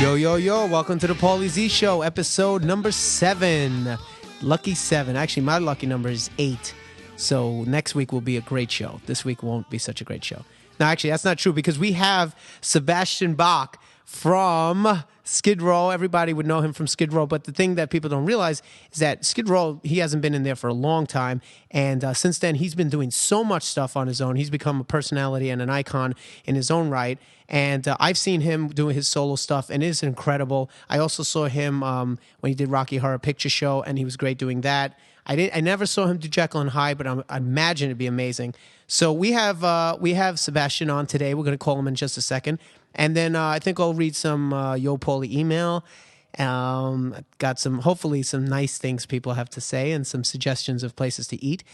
Yo, yo, yo, welcome to the Paulie Z Show, episode number 7. Lucky 7. Actually, my lucky number is 8. So next week will be a great show. This week won't be such a great show. No, actually, that's not true because we have Sebastian Bach from Skid Row. Everybody would know him from Skid Row, but the thing that people don't realize is that Skid Row, he hasn't been in there for a long time, and since then, he's been doing so much stuff on his own. He's become a personality and an icon in his own right, and I've seen him doing his solo stuff, and it is incredible. I also saw him when he did Rocky Horror Picture Show, and he was great doing that. I never saw him do Jekyll and Hyde, but I imagine it'd be amazing. So we have Sebastian on today. We're going to call him in just a second. And then I think I'll read some Yo Paulie email. Got hopefully some nice things people have to say and some suggestions of places to eat.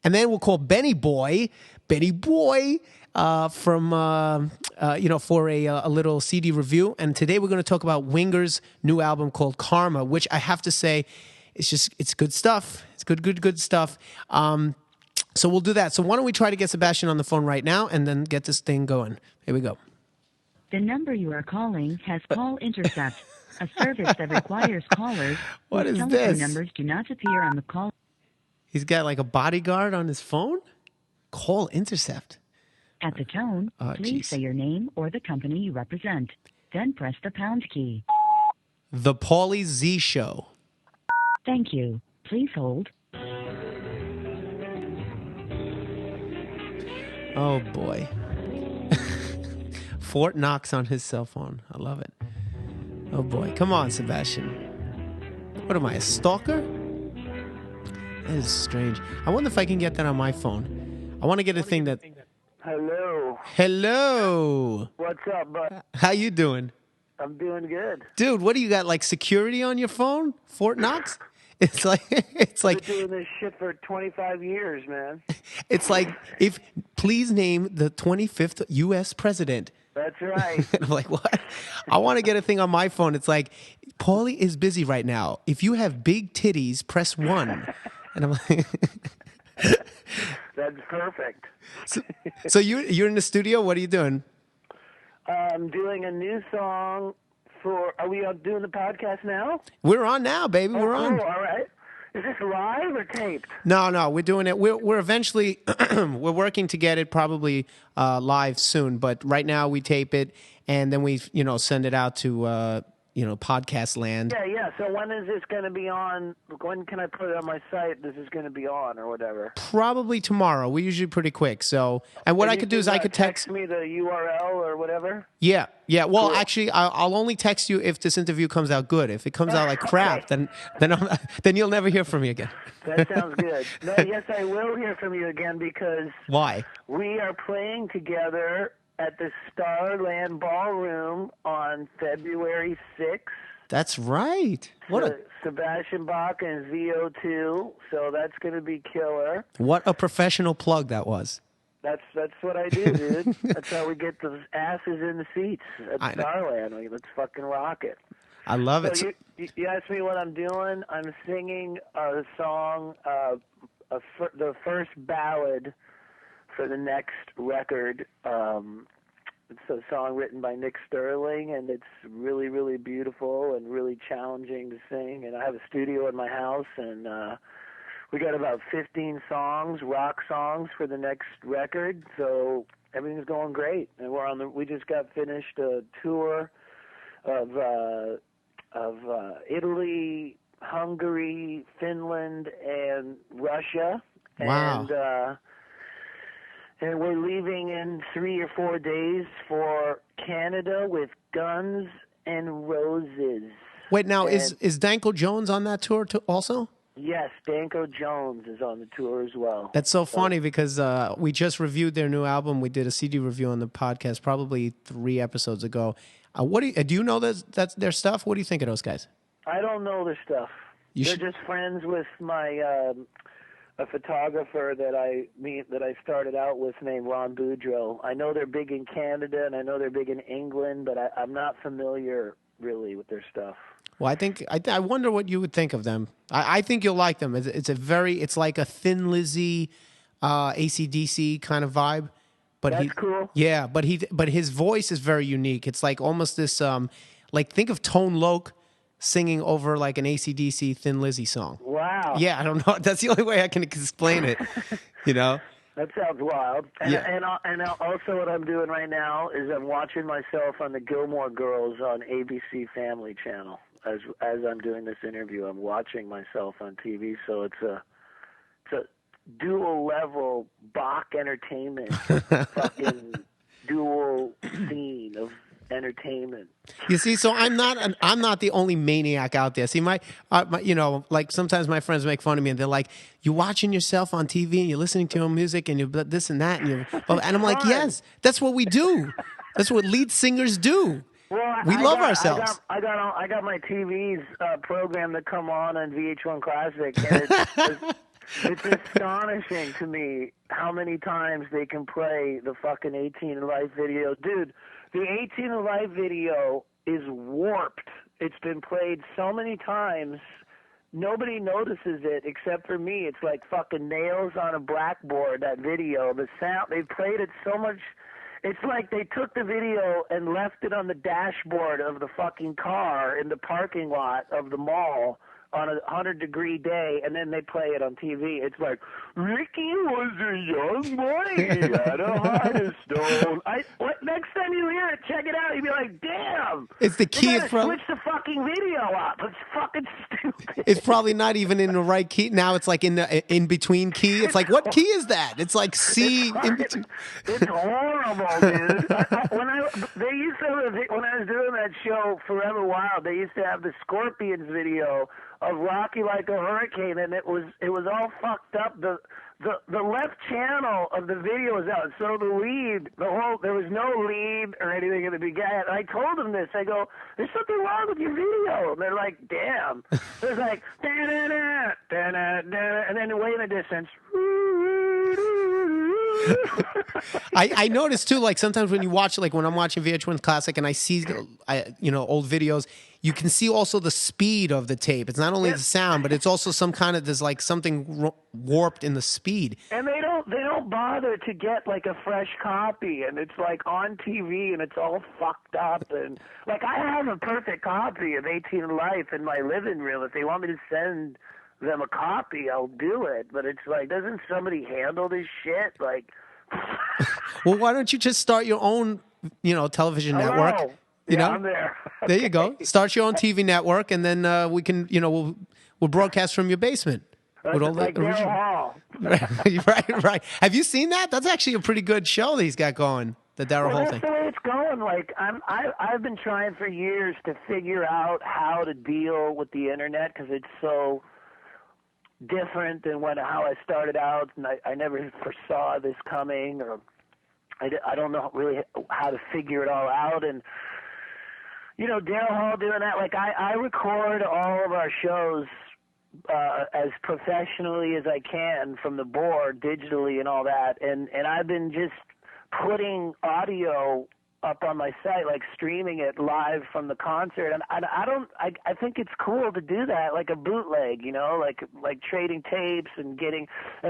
And then we'll call Benny Boy from for a little CD review. And today we're going to talk about Winger's new album called Karma, which I have to say, it's good stuff. It's good stuff. So we'll do that. So why don't we try to get Sebastian on the phone right now and then get this thing going. Here we go. The number you are calling has call intercept, a service that requires callers what whose is telephone this? numbers do not appear on the call. He's got like a bodyguard on his phone? Call intercept. At the tone, please say your name or the company you represent. Then press the pound key. The Paulie Z Show. Thank you. Please hold. Oh, boy. Fort Knox on his cell phone. I love it. Oh, boy. Come on, Sebastian. What am I, a stalker? That is strange. I wonder if I can get that on my phone. I want to get a thing that... Hello. Hello. What's up, bud? How you doing? I'm doing good. Dude, what do you got, like security on your phone? Fort Knox? It's like I've been doing this shit for 25 years, man. It's like please name the 25th U.S. president. That's right. And I'm like, what? I want to get a thing on my phone. It's like, Paulie is busy right now. If you have big titties, press 1. And I'm like, that's perfect. So you're in the studio. What are you doing? I'm doing a new song. Are we doing the podcast now? We're on now, baby. We're on. Cool. All right. Is this live or taped? No, we're doing it. We're eventually we're working to get it probably live soon. But right now we tape it and then we send it out to podcast land. Yeah. So when is this going to be on? When can I put it on my site? This is going to be on or whatever. Probably tomorrow. We're usually pretty quick. So, and what I could do is I could text me the URL or whatever. Yeah. Well, cool. Actually, I'll only text you if this interview comes out good. If it comes out like crap, then you'll never hear from me again. That sounds good. No, yes, I will hear from you again because why? We are playing together at the Starland Ballroom on February 6th. That's right. Sebastian Bach and ZO2, so that's going to be killer. What a professional plug that was. That's what I do, dude. That's how we get the asses in the seats at Starland. Let's fucking rock it. I love it. So you asked me what I'm doing. I'm singing a song, the first ballad for the next record. It's a song written by Nick Sterling, and it's really, really beautiful and really challenging to sing. And I have a studio in my house, and we got about 15 songs, rock songs, for the next record. So everything's going great, and we just got finished a tour of Italy, Hungary, Finland, and Russia. Wow. And we're leaving in 3 or 4 days for Canada with Guns and Roses. Wait, now is Danko Jones on that tour too, also? Yes, Danko Jones is on the tour as well. That's so funny because we just reviewed their new album. We did a CD review on the podcast probably 3 episodes ago. Do you know that's their stuff? What do you think of those guys? I don't know their stuff. They're just friends with my a photographer that I started out with named Ron Boudreau. I know they're big in Canada and I know they're big in England, but I'm not familiar really with their stuff. Well, I wonder what you would think of them. I think you'll like them. It's like a Thin Lizzy, AC/DC kind of vibe. But That's cool. Yeah, but his voice is very unique. It's like almost this like think of Tone Loc singing over like an AC/DC Thin Lizzy song. Wow. Yeah, I don't know. That's the only way I can explain it. You know. That sounds wild. And, Yeah. and also what I'm doing right now is I'm watching myself on the Gilmore Girls on ABC Family Channel. As I'm doing this interview, I'm watching myself on TV. So it's a dual level Bach entertainment, fucking dual scene of entertainment. You see, so I'm not the only maniac out there. See, my you know, like sometimes my friends make fun of me and they're like, "You watching yourself on TV and you're listening to your music and you this and that and you," and I'm like, "Yes, that's what we do. That's what lead singers do. Well, we love ourselves." I got my TV's program to come on VH1 Classic, and it's astonishing to me how many times they can play the fucking 18 and Life video, dude. The 18 and Life video is warped. It's been played so many times, nobody notices it except for me. It's like fucking nails on a blackboard, that video. The sound, they played it so much. It's like they took the video and left it on the dashboard of the fucking car in the parking lot of the mall on a 100-degree day, and then they play it on TV. It's like, Ricky was a young boy, he had a heart of stone. Next time you hear it, check it out. You'll be like, damn. It's the key. It's switch the fucking video up. It's fucking stupid. It's probably not even in the right key. Now it's like in the in-between key. It's like, what key is that? It's like C in between. It's horrible, dude. When I was doing that show Forever Wild, they used to have the Scorpions video of Rocky Like a Hurricane, and it was all fucked up. The left channel of the video was out, so there was no lead or anything in the beginning. I told them this. I go, "There's something wrong with your video." And they're like, "Damn." There's like da-da-da, da-da-da, and then way in the distance. I noticed too, like sometimes when you watch, like when I'm watching VH1 Classic and I see, old videos, you can see also the speed of the tape. It's not only the sound, but it's also there's like something warped in the speed. And they don't bother to get like a fresh copy, and it's like on TV and it's all fucked up. And like I have a perfect copy of 18 and Life in my living room. If they want me to send them a copy, I'll do it. But it's like, doesn't somebody handle this shit? Like, well, why don't you just start your own, television network? I'm there. There you go. Start your own TV network, and then we can, we'll broadcast from your basement. With all like the original. Hall. Right. Have you seen that? That's actually a pretty good show that he's got going. The Daryl Hall thing. That's the way it's going. Like I've been trying for years to figure out how to deal with the internet because it's so different than how I started out, and I never foresaw this coming, or I don't know really how to figure it all out. And Daryl Hall doing that, like I record all of our shows as professionally as I can from the board digitally and all that, and I've been just putting audio up on my site, like streaming it live from the concert, and I think it's cool to do that, like a bootleg, like trading tapes and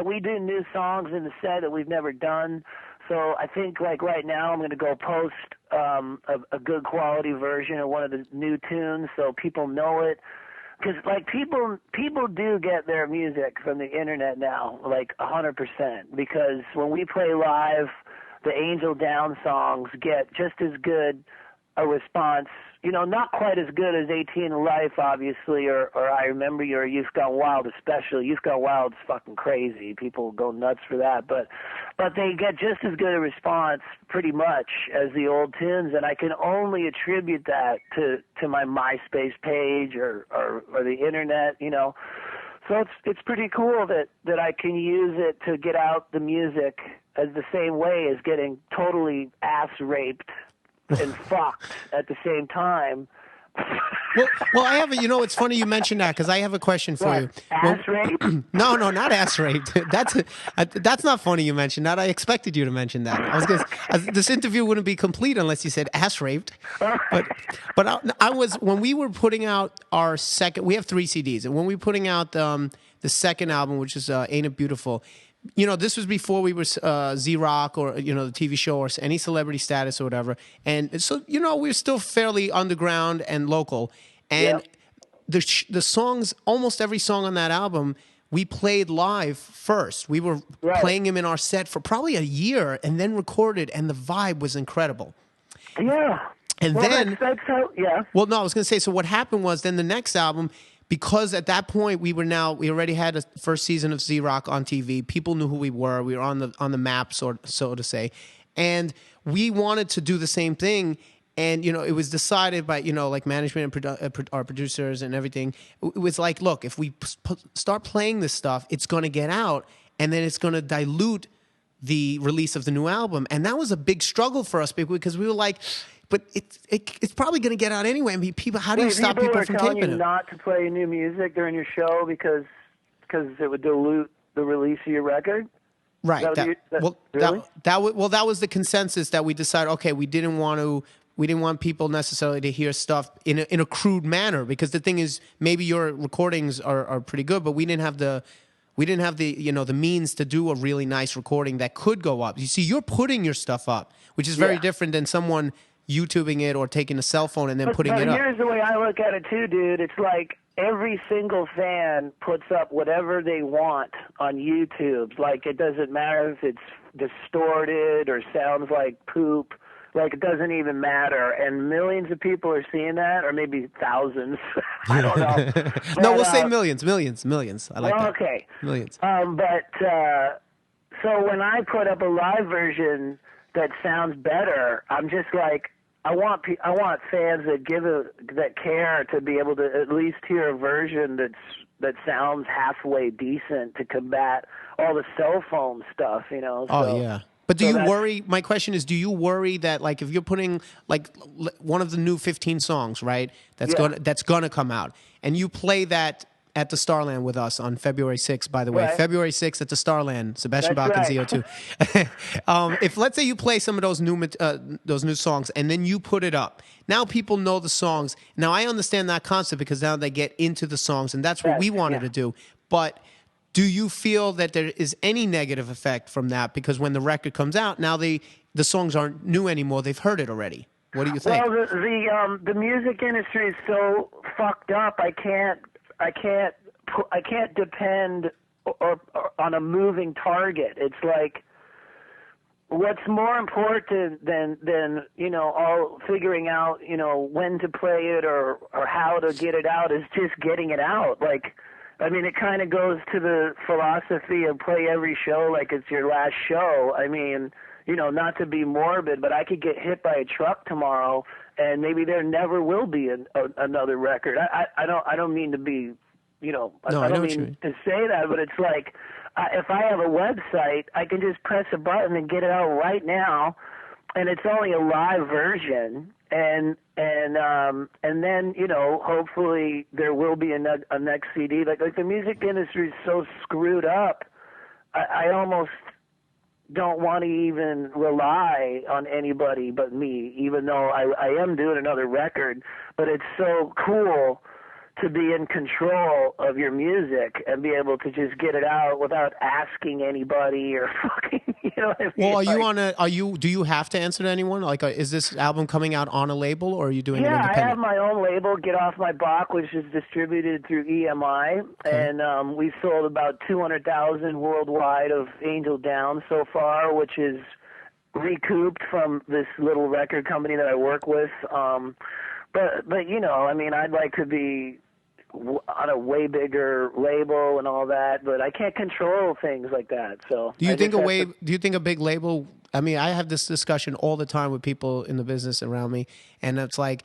we do new songs in the set that we've never done. So I think like right now I'm going to go post a good quality version of one of the new tunes so people know it. Because like people do get their music from the internet now, like 100%. Because when we play live, the Angel Down songs get just as good a response. Not quite as good as 18 Life, obviously, or I Remember You, or Youth Gone Wild, especially. Youth Gone Wild is fucking crazy. People go nuts for that. But they get just as good a response, pretty much, as the old tunes, and I can only attribute that to my MySpace page or the internet, So it's pretty cool that I can use it to get out the music as the same way as getting totally ass raped and fucked at the same time. well, I have it's funny you mentioned that because I have a question for you. Ass raped? No, not ass raped. That's not funny you mentioned that. I expected you to mention that. I was this interview wouldn't be complete unless you said ass raped. But I was, when we were putting out our second, we have 3 CDs, and when we were putting out the second album, which is Ain't It Beautiful, this was before we were Z-Rock or, the TV show or any celebrity status or whatever. And so, we were still fairly underground and local. And the songs, almost every song on that album, we played live first. We were playing them in our set for probably a year and then recorded, and the vibe was incredible. Yeah. And then... That's how, yeah. Well, no, I was going to say, so what happened was then the next album... Because at that point we already had a first season of Z-Rock on TV. People knew who we were. We were on the map, so to say, and we wanted to do the same thing. And it was decided by like management and our producers and everything. It was like, look, if we start playing this stuff, it's going to get out, and then it's going to dilute the release of the new album. And that was a big struggle for us because we were like. But it's probably going to get out anyway. I mean, people. How do you stop people from taping it? Telling you not to play new music during your show because it would dilute the release of your record. Right. Really? That was the consensus that we decided. Okay, we didn't want people necessarily to hear stuff in a crude manner, because the thing is, maybe your recordings are pretty good, but we didn't have the the means to do a really nice recording that could go up. You see, you're putting your stuff up, which is very different than someone YouTubing it or taking a cell phone and then putting it up. Here's the way I look at it too, dude. It's like every single fan puts up whatever they want on YouTube. Like, it doesn't matter if it's distorted or sounds like poop. Like, it doesn't even matter. And millions of people are seeing that, or maybe thousands. I don't know. But, no, we'll say millions. I like that. Okay. Millions. So when I put up a live version that sounds better, I'm just like, I want fans that care to be able to at least hear a version that sounds halfway decent to combat all the cell phone stuff, Oh yeah. But do you worry? My question is, do you worry that, like, if you're putting like one of the new 15 songs, right, that's gonna come out, and you play that at the Starland with us on February 6th, by the way. Right. February 6th at the Starland, Sebastian Bach and ZO2. If, let's say, you play some of those new songs and then you put it up, now people know the songs. Now, I understand that concept because now they get into the songs, and that's what we wanted to do. But do you feel that there is any negative effect from that? Because when the record comes out, now the songs aren't new anymore. They've heard it already. What do you think? Well, the music industry is so fucked up. I can't depend on a moving target. It's like, what's more important than all figuring out when to play it or how to get it out is just getting it out. Like, I mean, it kind of goes to the philosophy of play every show like it's your last show. I mean, not to be morbid, but I could get hit by a truck tomorrow, and maybe there never will be another record. I don't mean to be, I don't mean to say that, but it's like, if I have a website, I can just press a button and get it out right now, and it's only a live version, and then hopefully there will be a next CD. Like the music industry is so screwed up. I almost don't want to even rely on anybody but me, even though I am doing another record. But it's so cool to be in control of your music and be able to just get it out without asking anybody or fucking, what I mean? Well, do you have to answer to anyone? Like, is this album coming out on a label, or are you doing it independent? I have my own label, Get Off My Bach, which is distributed through EMI, and we've sold about 200,000 worldwide of Angel Down so far, which is recouped from this little record company that I work with. But I mean, I'd like to be on a way bigger label and all that, but I can't control things like that. So do you think a big label? I mean, I have this discussion all the time with people in the business around me, and it's like,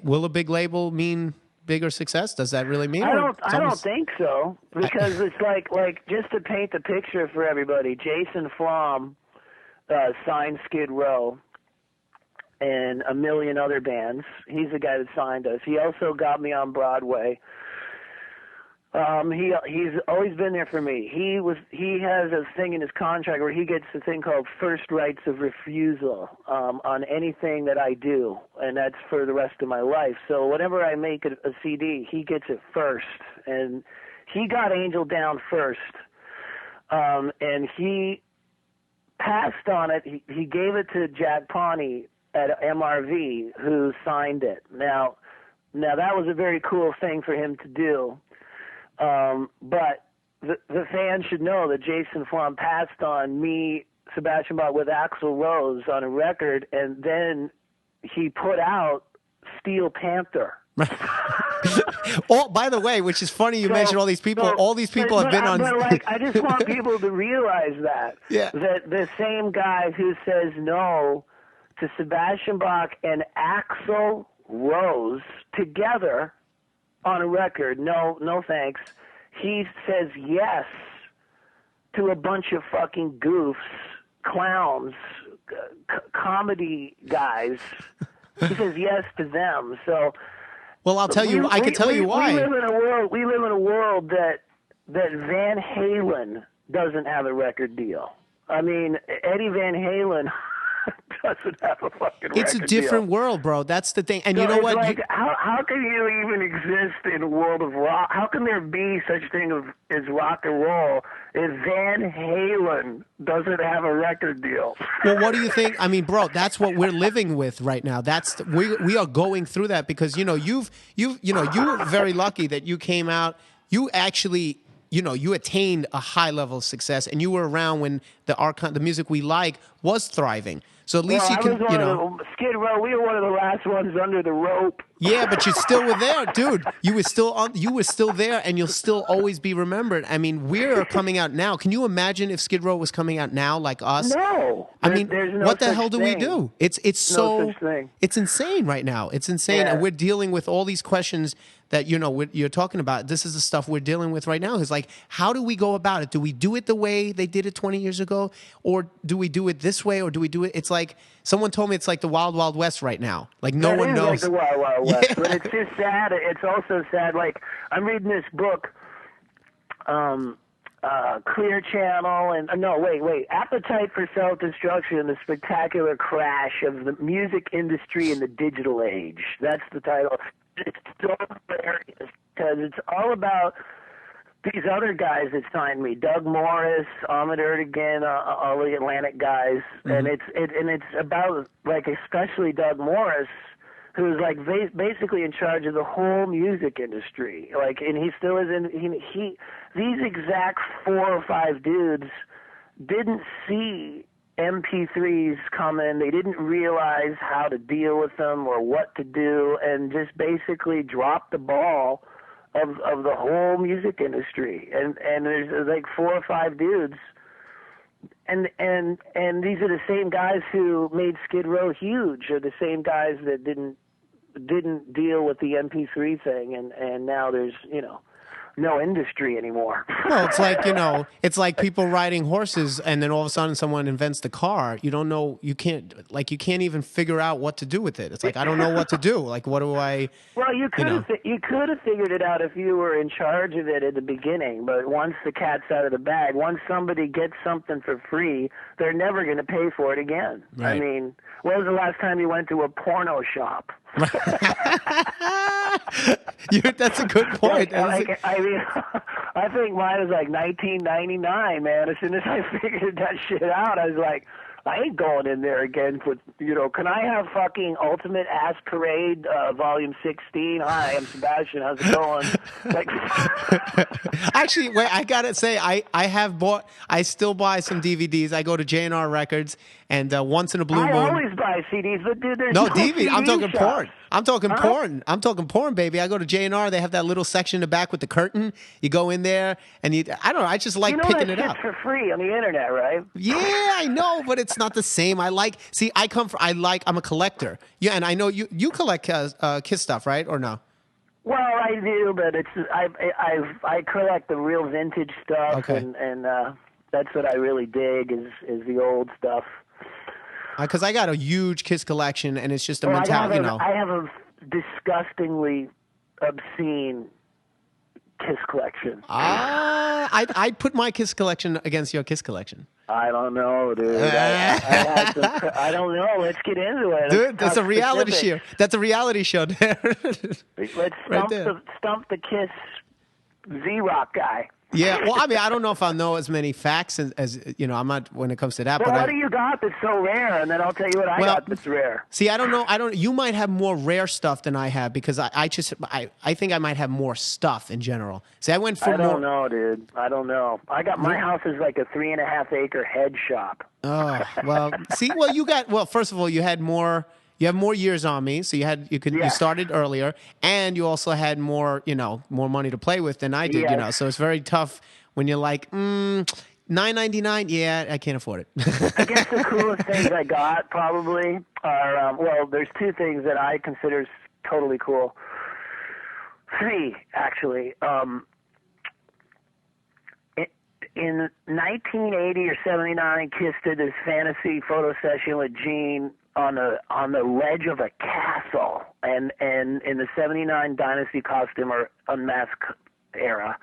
will a big label mean bigger success? Does that really mean? I don't think so, because it's like just to paint the picture for everybody, Jason Flom signed Skid Row and a million other bands. He's the guy that signed us. He also got me on Broadway. He's always been there for me. He has a thing in his contract where he gets a thing called first rights of refusal on anything that I do, and that's for the rest of my life. So whenever I make a CD, he gets it first, and he got Angel Down first. and he passed on it. He gave it to Jack Pawnee at MRV, who signed it. Now that was a very cool thing for him to do, but the fans should know that Jason Flom passed on me, Sebastian Bach, with Axl Rose on a record, and then he put out Steel Panther. Oh, by the way, which is funny you mentioned all these people. All these people have been on. But like, I just want people to realize that the same guy who says no to Sebastian Bach and Axl Rose together on a record, no thanks. He says yes to a bunch of fucking goofs, clowns, comedy guys. He says yes to them. So. Well, I'll tell you. I can tell you why. We live in a world that Van Halen doesn't have a record deal. I mean, Eddie Van Halen doesn't have a fucking record deal. It's a different world, bro. That's the thing. And so you know what? Like, how can you even exist in a world of rock? How can there be such a thing as rock and roll if Van Halen doesn't have a record deal? Well, what do you think? I mean, bro, that's what we're living with right now. We are going through that because you were very lucky that you came out. You actually, you attained a high level of success, and you were around when the music we like was thriving. So at least Skid Row. We were one of the last ones under the rope. Yeah, but you still were there, dude. You were still there, and you'll still always be remembered. I mean, we're coming out now. Can you imagine if Skid Row was coming out now like us? No. There's no what the hell do we do? It's no such thing. It's insane right now. It's insane, and we're dealing with all these questions that you're talking about. This is the stuff we're dealing with right now. It's like, how do we go about it? Do we do it the way they did it 20 years ago, or do we do it this way, or do we do it? It's like someone told me it's like the Wild Wild West right now. Like no one knows. Like the Wild Wild West, but it's just sad. It's also sad. Like I'm reading this book, Clear Channel, and Appetite for Self-Destruction: The Spectacular Crash of the Music Industry in the Digital Age. That's the title. It's so hilarious because it's all about these other guys that signed me: Doug Morris, Ahmet Ertegun, all the Atlantic guys, and it's about like especially Doug Morris, who's like basically in charge of the whole music industry. Like, and he still is he these exact 4 or 5 dudes didn't see MP3s coming. They didn't realize how to deal with them or what to do, and just basically dropped the ball of the whole music industry. And there's like 4 or 5 dudes, and these are the same guys who made Skid Row huge, or the same guys that didn't deal with the MP3 thing, and now there's no industry anymore. Well, it's like people riding horses, and then all of a sudden someone invents the car. You don't know, you can't even figure out what to do with it. It's like, I don't know what to do. Like, what do I? Well, you could have figured it out if you were in charge of it at the beginning. But once the cat's out of the bag, once somebody gets something for free, they're never going to pay for it again. Right. I mean, when was the last time you went to a porno shop? That's a good point. I think mine was like 1999, man. As soon as I figured that shit out, I was like, I ain't going in there again for, can I have fucking Ultimate Ass Parade, Volume 16? Hi, I'm Sebastian. How's it going? Like, actually, wait, I gotta say, I still buy some DVDs. I go to J&R Records, and once in a blue moon. I always buy CDs, but dude, there's no DVD. CD I'm talking shops. porn. I'm talking porn. I'm talking porn, baby. I go to J&R. They have that little section in the back with the curtain. You go in there, and I don't know. I just like picking it up. For free on the internet, right? Yeah, I know, but it's not the same. I'm a collector. Yeah, and I know you collect Kiss stuff, right? Or no? Well, I do, but I collect the real vintage stuff, okay. and that's what I really dig is the old stuff. Because I got a huge Kiss collection, and it's just a mentality. I have a disgustingly obscene Kiss collection. I put my Kiss collection against your Kiss collection. I don't know, dude. I don't know. Let's get into it. Dude, that's a reality show. That's a reality show there. Let's stump the Kiss Z-Rock guy. Yeah, well, I mean, I don't know if I'll know as many facts as you know. I'm not when it comes to that. Well, but what do you got that's so rare? And then I'll tell you what I got that's rare. See, I don't know. You might have more rare stuff than I have because I think I might have more stuff in general. See, I went for more. I don't know, dude. I don't know. My house is like a 3.5 acre head shop. Oh, well, see, first of all, you had more. You have more years on me, so you started earlier, and you also had more money to play with than I did, Yes. So it's very tough when you're like, $9.99, yeah, I can't afford it. I guess the coolest things I got probably are there's two things that I consider totally cool. Three, actually. In 1980 or 79, Kiss did this fantasy photo session with Gene on the ledge of a castle, and in the 79 Dynasty costume or Unmasked era,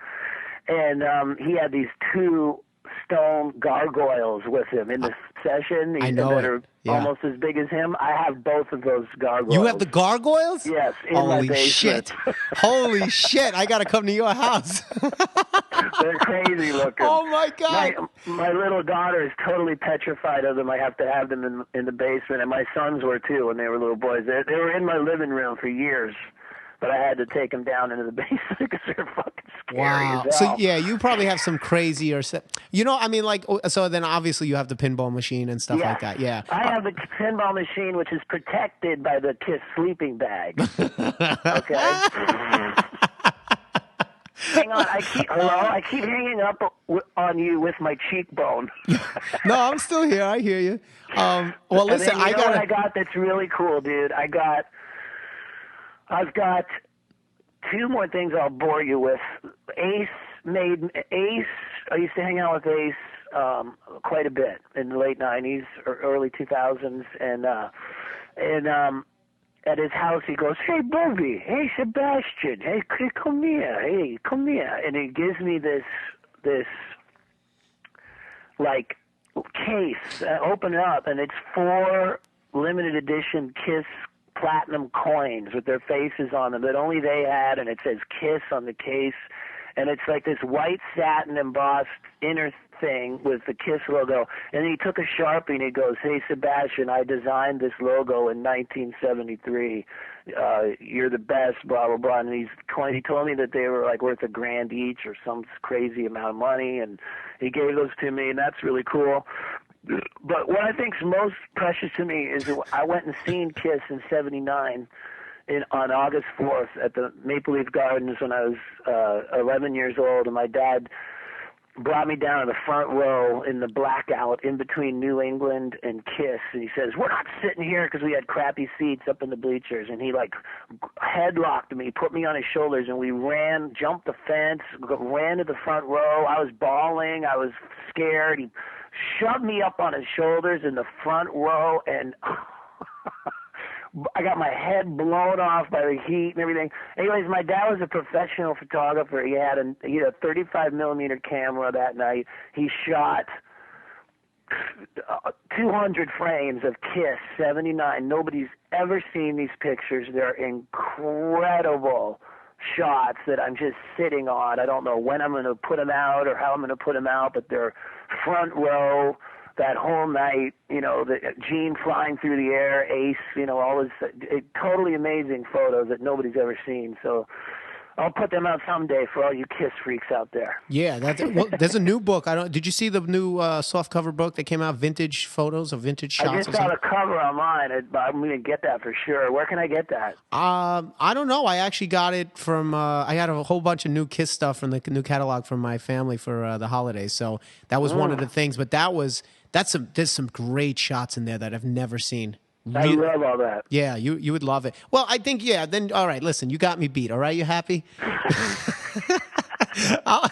and he had these two stone gargoyles with him in the session. I know that are almost as big as him. I have both of those gargoyles. You have the gargoyles? Yes. Holy shit! Holy shit! I gotta come to your house. They're crazy looking. Oh my god! My little daughter is totally petrified of them. I have to have them in the basement, and my sons were too when they were little boys. They were in my living room for years, but I had to take them down into the basement because they're fucking scary. Wow! As hell. So yeah, you probably have some crazy I mean, like, so then obviously you have the pinball machine and stuff like that. Yeah, I have the pinball machine, which is protected by the Kiss sleeping bag. Okay. Hang on, I keep hanging up on you with my cheekbone. No, I'm still here. I hear you. Well, listen, I got that's really cool, dude. I've got two more things I'll bore you with. Ace. I used to hang out with Ace quite a bit in the late '90s or early 2000s, and at his house, he goes, "Hey, Bobby, hey, Sebastian, hey, come here, and he gives me this like case. Open it up, and it's 4 limited edition Kiss platinum coins with their faces on them that only they had, and it says Kiss on the case, and it's like this white satin embossed inner thing with the Kiss logo. And he took a Sharpie and he goes, "Hey, Sebastian, I designed this logo in 1973. You're the best, blah, blah, blah." And he told me that they were like worth $1,000 each or some crazy amount of money, and he gave those to me, and that's really cool. But what I think's most precious to me is I went and seen Kiss in '79 on August 4th at the Maple Leaf Gardens when I was 11 years old, and my dad brought me down to the front row in the blackout in between New England and Kiss, and he says, "We're not sitting here," because we had crappy seats up in the bleachers, and he like headlocked me, put me on his shoulders, and we jumped the fence, ran to the front row. I was bawling, I was scared. He shoved me up on his shoulders in the front row, and I got my head blown off by the heat and everything. Anyways, my dad was a professional photographer. He had a 35 millimeter camera that night. He shot 200 frames of Kiss '79. Nobody's ever seen these pictures. They're incredible shots that I'm just sitting on. I don't know when I'm going to put them out or how I'm going to put them out, but they're front row. That whole night, the Gene flying through the air, Ace, all this totally amazing photos that nobody's ever seen. So I'll put them out someday for all you Kiss freaks out there. Yeah, there's a new book. Did you see the new soft cover book that came out? Vintage photos of vintage shots. I just saw the cover online. I'm going to get that for sure. Where can I get that? I don't know. I actually got it from. I had a whole bunch of new Kiss stuff from the new catalog from my family for the holidays. So that was one of the things. But there's some great shots in there that I've never seen. I love all that. Yeah, you would love it. Well, I think, then, all right, listen, you got me beat, all right? You happy? All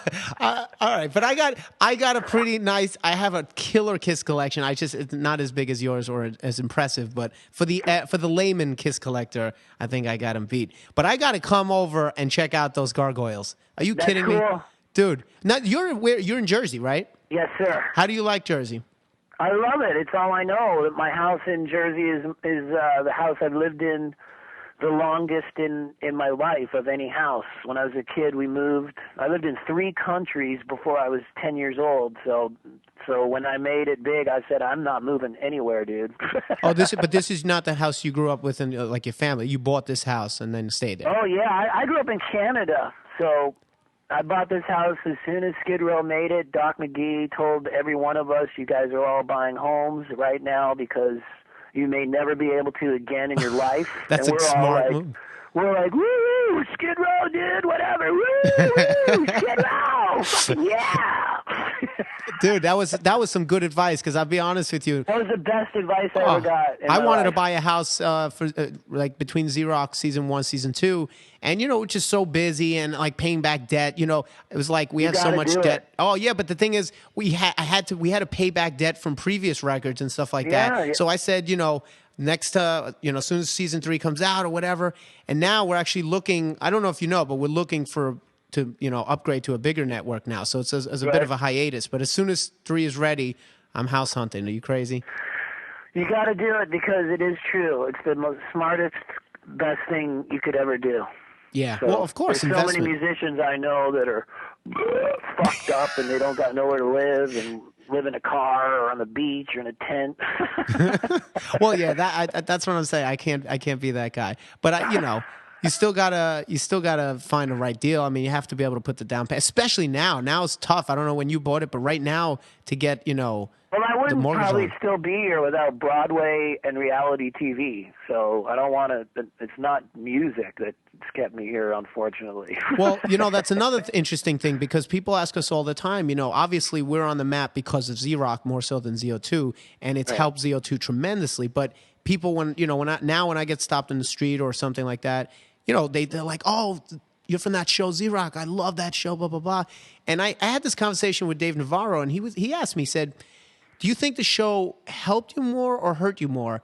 right, but I got a pretty nice, I have a killer Kiss collection. It's not as big as yours or as impressive, but for the layman Kiss collector, I think I got him beat. But I got to come over and check out those gargoyles. Are you kidding me? Dude, now you're in Jersey, right? Yes, sir. How do you like Jersey? I love it. It's all I know. My house in Jersey is the house I've lived in the longest in my life of any house. When I was a kid, we moved. I lived in 3 countries before I was 10 years old. So when I made it big, I said, I'm not moving anywhere, dude. But this is not the house you grew up with, and like your family. You bought this house and then stayed there. Oh yeah, I grew up in Canada, so I bought this house as soon as Skid Row made it. Doc McGee told every one of us, you guys are all buying homes right now because you may never be able to again in your life. That's a smart move. We're like, woo, Skid Row, dude, whatever, woo, Skid Row, fucking yeah. Dude, that was some good advice, because I'll be honest with you. That was the best advice I ever got in I my wanted life. to buy a house for like between Z-Rock season 1, season 2, and we're just so busy and like paying back debt. It was like we had so much debt. Oh yeah, but the thing is, we had to pay back debt from previous records and stuff like that. Yeah. So I said, next as soon as season 3 comes out or whatever, and now we're actually looking. I don't know if you know, but we're looking to upgrade to a bigger network now. So it's a bit of a hiatus. But as soon as 3 is ready, I'm house hunting. Are you crazy? You got to do it because it is true. It's the most smartest, best thing you could ever do. Yeah. So well, of course. There's so many musicians I know that are fucked up and they don't got nowhere to live and live in a car or on the beach or in a tent. Well, yeah, that's what I'm saying. I can't be that guy. But you still gotta find the right deal. I mean, you have to be able to put the down payment, especially now. Now it's tough. I don't know when you bought it, but right now to get Well, I wouldn't probably still be here without Broadway and reality TV. So I don't want to. It's not music that's kept me here, unfortunately. Well, that's another interesting thing, because people ask us all the time. Obviously we're on the map because of Z-Rock more so than ZO2, and it's helped ZO2 tremendously. But people, when I get stopped in the street or something like that, they're like, oh, you're from that show Z-Rock. I love that show, blah blah blah. And I had this conversation with Dave Navarro, and he asked me, he said, do you think the show helped you more or hurt you more?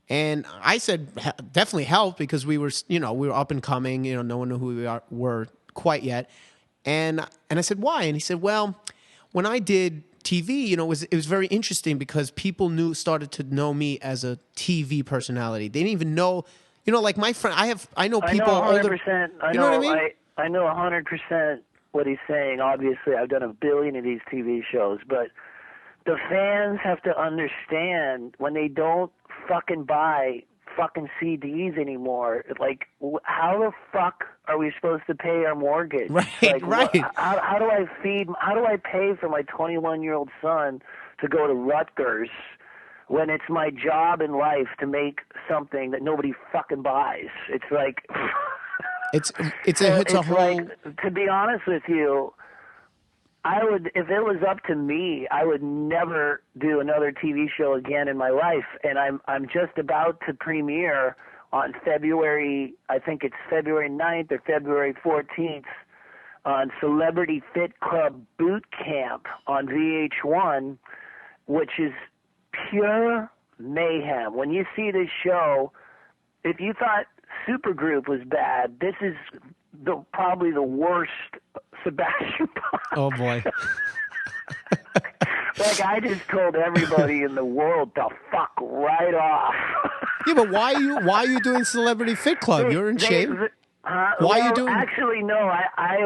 And I said, definitely helped, because we were up and coming. No one knew who we were quite yet. And I said, why? And he said, well, when I did TV, it was very interesting, because people started to know me as a TV personality. They didn't even know, like my friend. I know people older. 100%. You know what I mean? I know 100% what he's saying. Obviously, I've done a billion of these TV shows, but the fans have to understand when they don't fucking buy fucking CDs anymore. Like, how the fuck are we supposed to pay our mortgage? Right. How do I pay for my 21-year-old son to go to Rutgers when it's my job in life to make something that nobody fucking buys? It's like it's a whole. Like, to be honest with you, I would, if it was up to me, I would never do another TV show again in my life. And I'm just about to premiere on February, I think it's February 9th or February 14th, on Celebrity Fit Club Boot Camp on VH1, which is pure mayhem. When you see this show, if you thought Supergroup was bad, this is probably the worst Sebastian Bach. Oh boy. Like, I just told everybody in the world to fuck right off. Yeah, but why are you doing Celebrity Fit Club? You're in shape. Why are you doing? Actually, no. I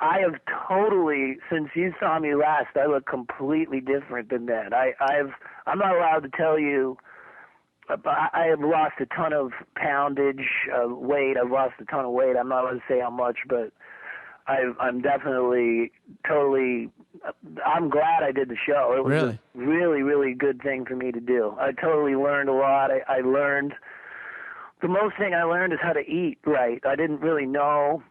have totally, since you saw me last, I look completely different than that. I'm not allowed to tell you. I have lost a ton of poundage, weight. I've lost a ton of weight. I'm not allowed to say how much, but I'm definitely totally. I'm glad I did the show. It was a really, really good thing for me to do. I totally learned a lot. I learned. The most thing I learned is how to eat right. I didn't really know.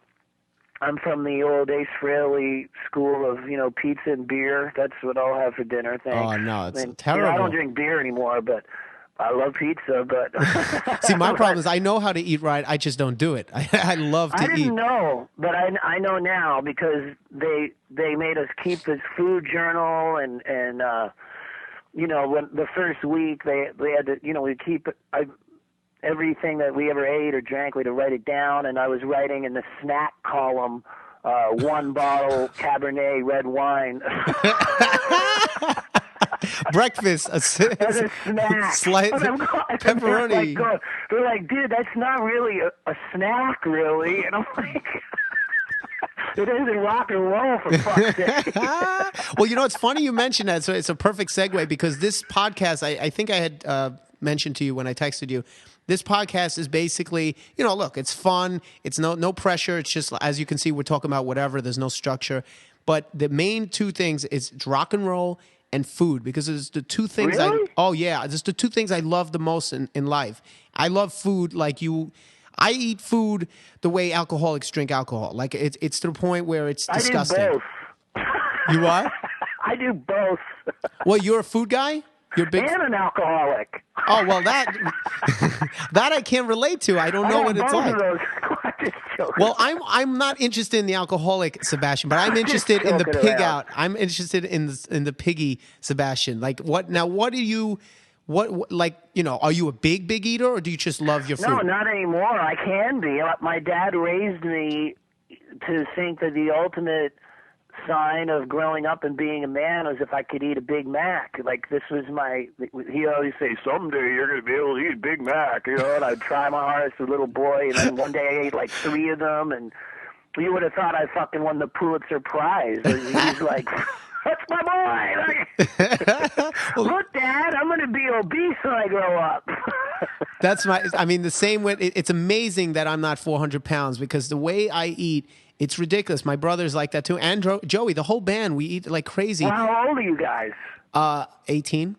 I'm from the old Ace Frehley school of, pizza and beer. That's what I'll have for dinner. Thanks. Oh no, it's terrible. I don't drink beer anymore, but I love pizza. But see, my problem is I know how to eat right. I just don't do it. I love to eat. I didn't know, but I know now, because they made us keep this food journal and when the first week they had to we keep everything that we ever ate or drank, we had to write it down, and I was writing in the snack column, 1 bottle Cabernet red wine. Breakfast, as a snack. Pepperoni. They're like, dude, that's not really a snack, really. And I'm like, it isn't rock and roll, for fuck's sake. Well, it's funny you mentioned that, so it's a perfect segue because this podcast, I think I had mentioned to you when I texted you, this podcast is basically, look, it's fun. It's no pressure. It's just, as you can see, we're talking about whatever. There's no structure. But the main two things is rock and roll and food, because it's the two things Really? It's the two things I love the most in life. I love food like you. I eat food the way alcoholics drink alcohol. Like it's to the point where it's disgusting. I do both. You are? I do both. Well, you're a food guy? You're big and an alcoholic. Oh, well, that I can't relate to. I don't know what it's like. Well, I'm not interested in the alcoholic Sebastian, but I'm interested in the pig out. I'm interested in the piggy Sebastian. Like what? Now, what do you? What like? Are you a big eater, or do you just love your food? No, not anymore. I can be. My dad raised me to think that the ultimate sign of growing up and being a man was if I could eat a Big Mac. Like this was he always say, someday you're going to be able to eat a Big Mac, and I'd try my hardest as a little boy, and then one day I ate like 3 of them, and you would have thought I fucking won the Pulitzer Prize. He's like, that's my boy. Look, Dad, I'm going to be obese when I grow up. That's the same way. It's amazing that I'm not 400 pounds because the way I eat, it's ridiculous. My brother's like that too. And Joey, the whole band, we eat like crazy. Well, how old are you guys? 18.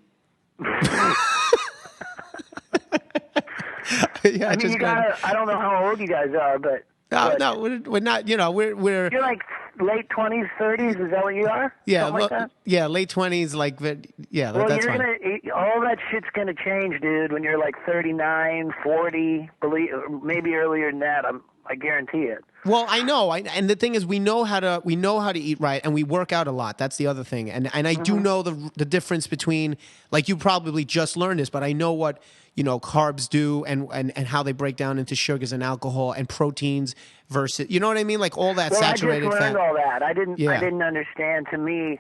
Yeah, I mean, I don't know how old you guys are, but... No, we're not, we're... You're like late 20s, 30s, is that what you are? Yeah, like that? Yeah, late 20s, like, yeah, well, that's fine. All that shit's going to change, dude, when you're like 39, 40, maybe earlier than that, I guarantee it. Well, I know, and the thing is, we know how to eat right, and we work out a lot. That's the other thing, and I do know the difference between, like, you probably just learned this, but I know what carbs do, and how they break down into sugars and alcohol and proteins versus, you know what I mean, like all that saturated fat. I just learned all that. I didn't understand. To me,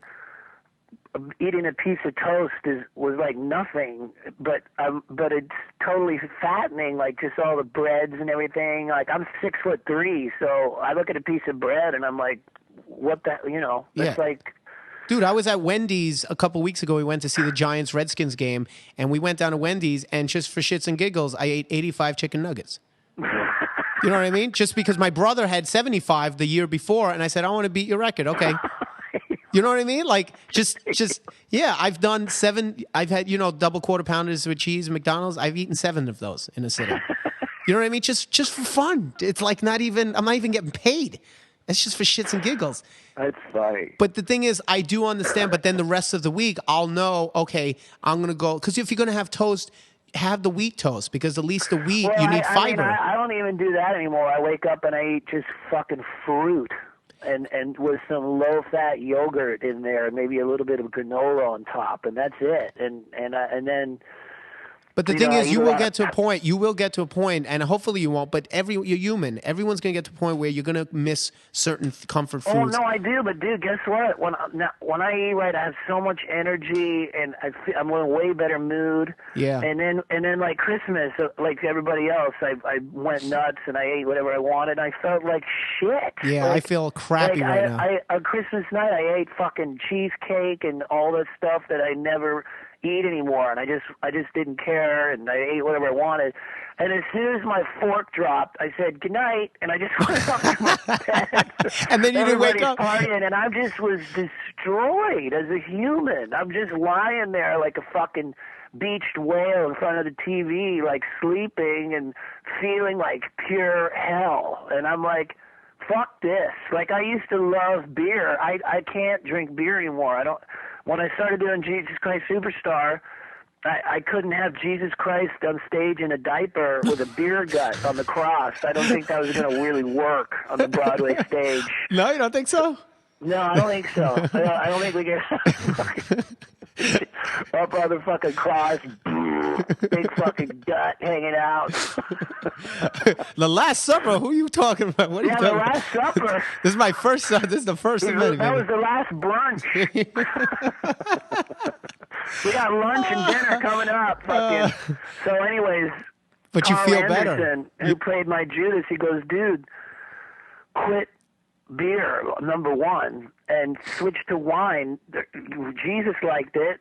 eating a piece of toast was like nothing, but it's totally fattening, like just all the breads and everything. Like I'm 6'3", so I look at a piece of bread and I'm like, what the, it's like. Dude, I was at Wendy's a couple weeks ago. We went to see the Giants-Redskins game, and we went down to Wendy's, and just for shits and giggles, I ate 85 chicken nuggets. You know what I mean? Just because my brother had 75 the year before, and I said, I want to beat your record. Okay. You know what I mean? Like, yeah, I've done 7. I've had, double quarter pounders with cheese at McDonald's. I've eaten 7 of those in a sitting. You know what I mean? Just for fun. It's like I'm not even getting paid. It's just for shits and giggles. That's funny. But the thing is, I do understand, but then the rest of the week, I'll know, okay, I'm going to go. Because if you're going to have toast, have the wheat toast, because at least the wheat, you need fiber. I don't even do that anymore. I wake up and I eat just fucking fruit and with some low-fat yogurt in there, maybe a little bit of granola on top, and that's it. And then... But the thing is, you will get to a point, and hopefully you won't, but you're human. Everyone's going to get to a point where you're going to miss certain comfort foods. Oh, no, I do, but dude, guess what? When I eat right, I have so much energy, and I'm in a way better mood. Yeah. And then like Christmas, like everybody else, I went nuts, and I ate whatever I wanted, and I felt like shit. Yeah, I feel crappy right now. On Christmas night, I ate fucking cheesecake and all this stuff that I never eat anymore, and I just didn't care, and I ate whatever I wanted. And as soon as my fork dropped, I said goodnight, and I just went up to my bed. And then you didn't wake up. Partying, and I just was destroyed as a human. I'm just lying there like a fucking beached whale in front of the TV, like sleeping and feeling like pure hell. And I'm like, fuck this. Like, I used to love beer. I can't drink beer anymore. When I started doing Jesus Christ Superstar, I couldn't have Jesus Christ on stage in a diaper with a beer gut on the cross. I don't think that was going to really work on the Broadway stage. No, you don't think so? No, I don't think so. I don't think we can up on the fucking cross, big fucking gut hanging out. The Last Supper? Who are you talking about? What are you talking about? The Last Supper. This is my first. This is the first of many. That was the last brunch. We got lunch and dinner coming up. Fucking. So, anyways, but you Carl feel Anderson, better. who played my Judas, he goes, dude, quit beer, number one, and switch to wine. Jesus liked it,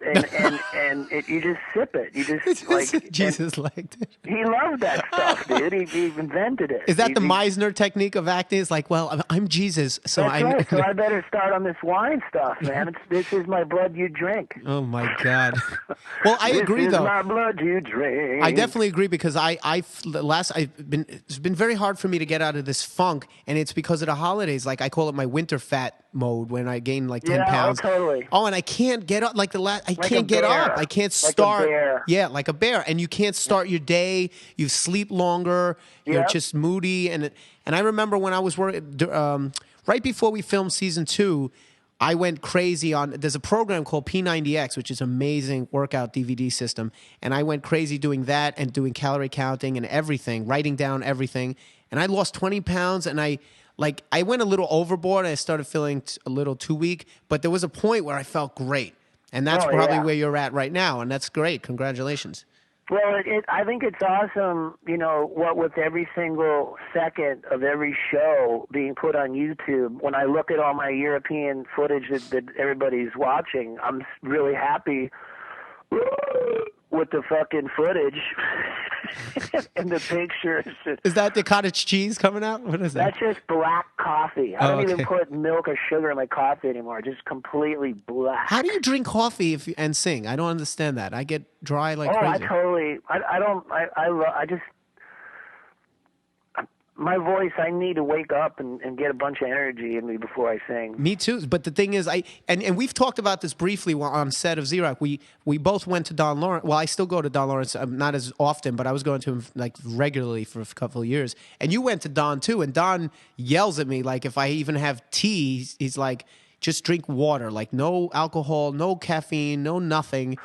and you just sip it. You just like Jesus liked it. He loved that stuff, dude. He invented it. Is that the Meisner technique of acting? It's like, well, I'm Jesus, so that's right. So I better start on this wine stuff, man. This is my blood you drink. Oh my God. Well, I agree though. This is my blood you drink. I definitely agree because it's been very hard for me to get out of this funk, and it's because of the holidays. Like I call it my winter fat mode when I gain like 10 pounds. Oh, totally. Oh, and I can't get up I can't get bear. up. I can't start. Like a bear. Yeah, like a bear, and you can't start your day. You sleep longer. You're just moody, and I remember when I was working right before we filmed season 2. I went crazy there's a program called P90X, which is an amazing workout DVD system. And I went crazy doing that and doing calorie counting and everything, writing down everything. And I lost 20 pounds and I went a little overboard. And I started feeling a little too weak, but there was a point where I felt great. And that's probably where you're at right now. And that's great. Congratulations. Well, I think it's awesome, what with every single second of every show being put on YouTube, when I look at all my European footage that everybody's watching, I'm really happy with the fucking footage and the pictures. Is that the cottage cheese coming out? What is that? That's just black coffee. I don't even put milk or sugar in my coffee anymore. Just completely black. How do you drink coffee and sing? I don't understand that. I get dry like crazy. My voice, I need to wake up and get a bunch of energy in me before I sing. Me too. But the thing is, and we've talked about this briefly on set of Z-Rock. We both went to Don Lawrence. Well, I still go to Don Lawrence, not as often, but I was going to him like regularly for a couple of years. And you went to Don too. And Don yells at me like if I even have tea, he's like, just drink water, like no alcohol, no caffeine, no nothing.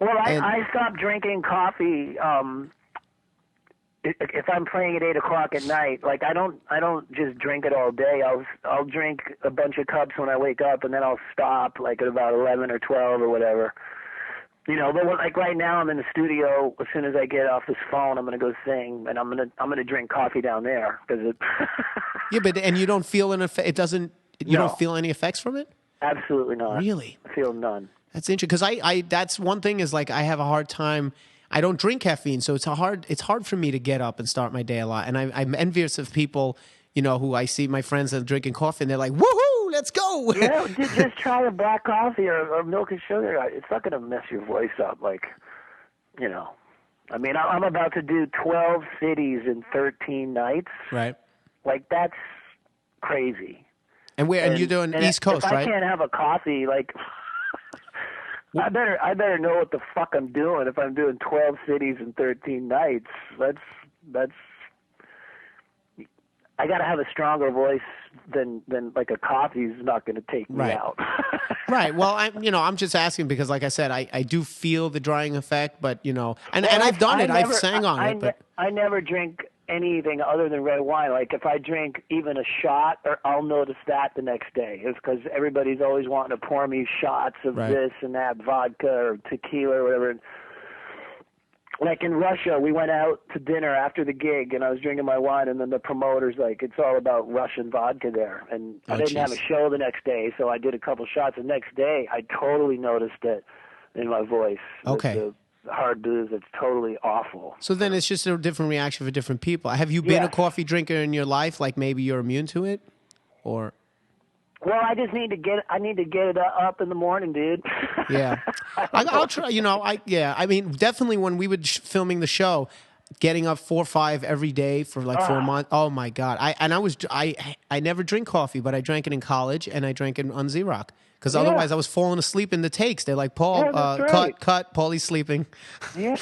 Well, I stopped drinking coffee. If I'm playing at 8 o'clock at night, like I don't just drink it all day. I'll drink a bunch of cups when I wake up, and then I'll stop like at about 11 or 12 or whatever. But like right now, I'm in the studio. As soon as I get off this phone, I'm gonna go sing, and I'm gonna drink coffee down there because it. Yeah, but and you don't feel an effect. It doesn't. You don't feel any effects from it. Absolutely not. Really? I feel none. That's interesting because I that's one thing is like I have a hard time. I don't drink caffeine, so it's hard for me to get up and start my day a lot. And I'm envious of people, who I see my friends that are drinking coffee, and they're like, woohoo, let's go. Yeah, just try a black coffee or milk and sugar. It's not going to mess your voice up. Like, I mean, I'm about to do 12 cities in 13 nights. Right. Like, that's crazy. And you're doing East Coast, right? If I can't have a coffee, like... I better know what the fuck I'm doing if I'm doing 12 cities in 13 nights. That's I got to have a stronger voice than like a coffee's not going to take me out. Right. Well, I'm just asking because, like I said, I do feel the drying effect, but and I've done it. I've sang on it, but I never drink anything other than red wine. Like if I drink even a shot, I'll notice that the next day. It's because everybody's always wanting to pour me shots of this and that, vodka or tequila or whatever. Like in Russia, we went out to dinner after the gig, and I was drinking my wine, and then the promoter's like, it's all about Russian vodka there. And I didn't have a show the next day, so I did a couple shots. The next day, I totally noticed it in my voice. Okay. The hard booze, it's totally awful. So then it's just a different reaction for different people. Have you been a coffee drinker in your life? Like maybe you're immune to it? Or... Well, I just need to get it up in the morning, dude. Yeah. I'll try, I mean, definitely when we were filming the show, getting up 4 or 5 every day for like 4 months. Oh my God. I never drink coffee, but I drank it in college and I drank it on Z-Rock. Because otherwise I was falling asleep in the takes. They're like, Paul, cut, Paulie's sleeping. Yeah.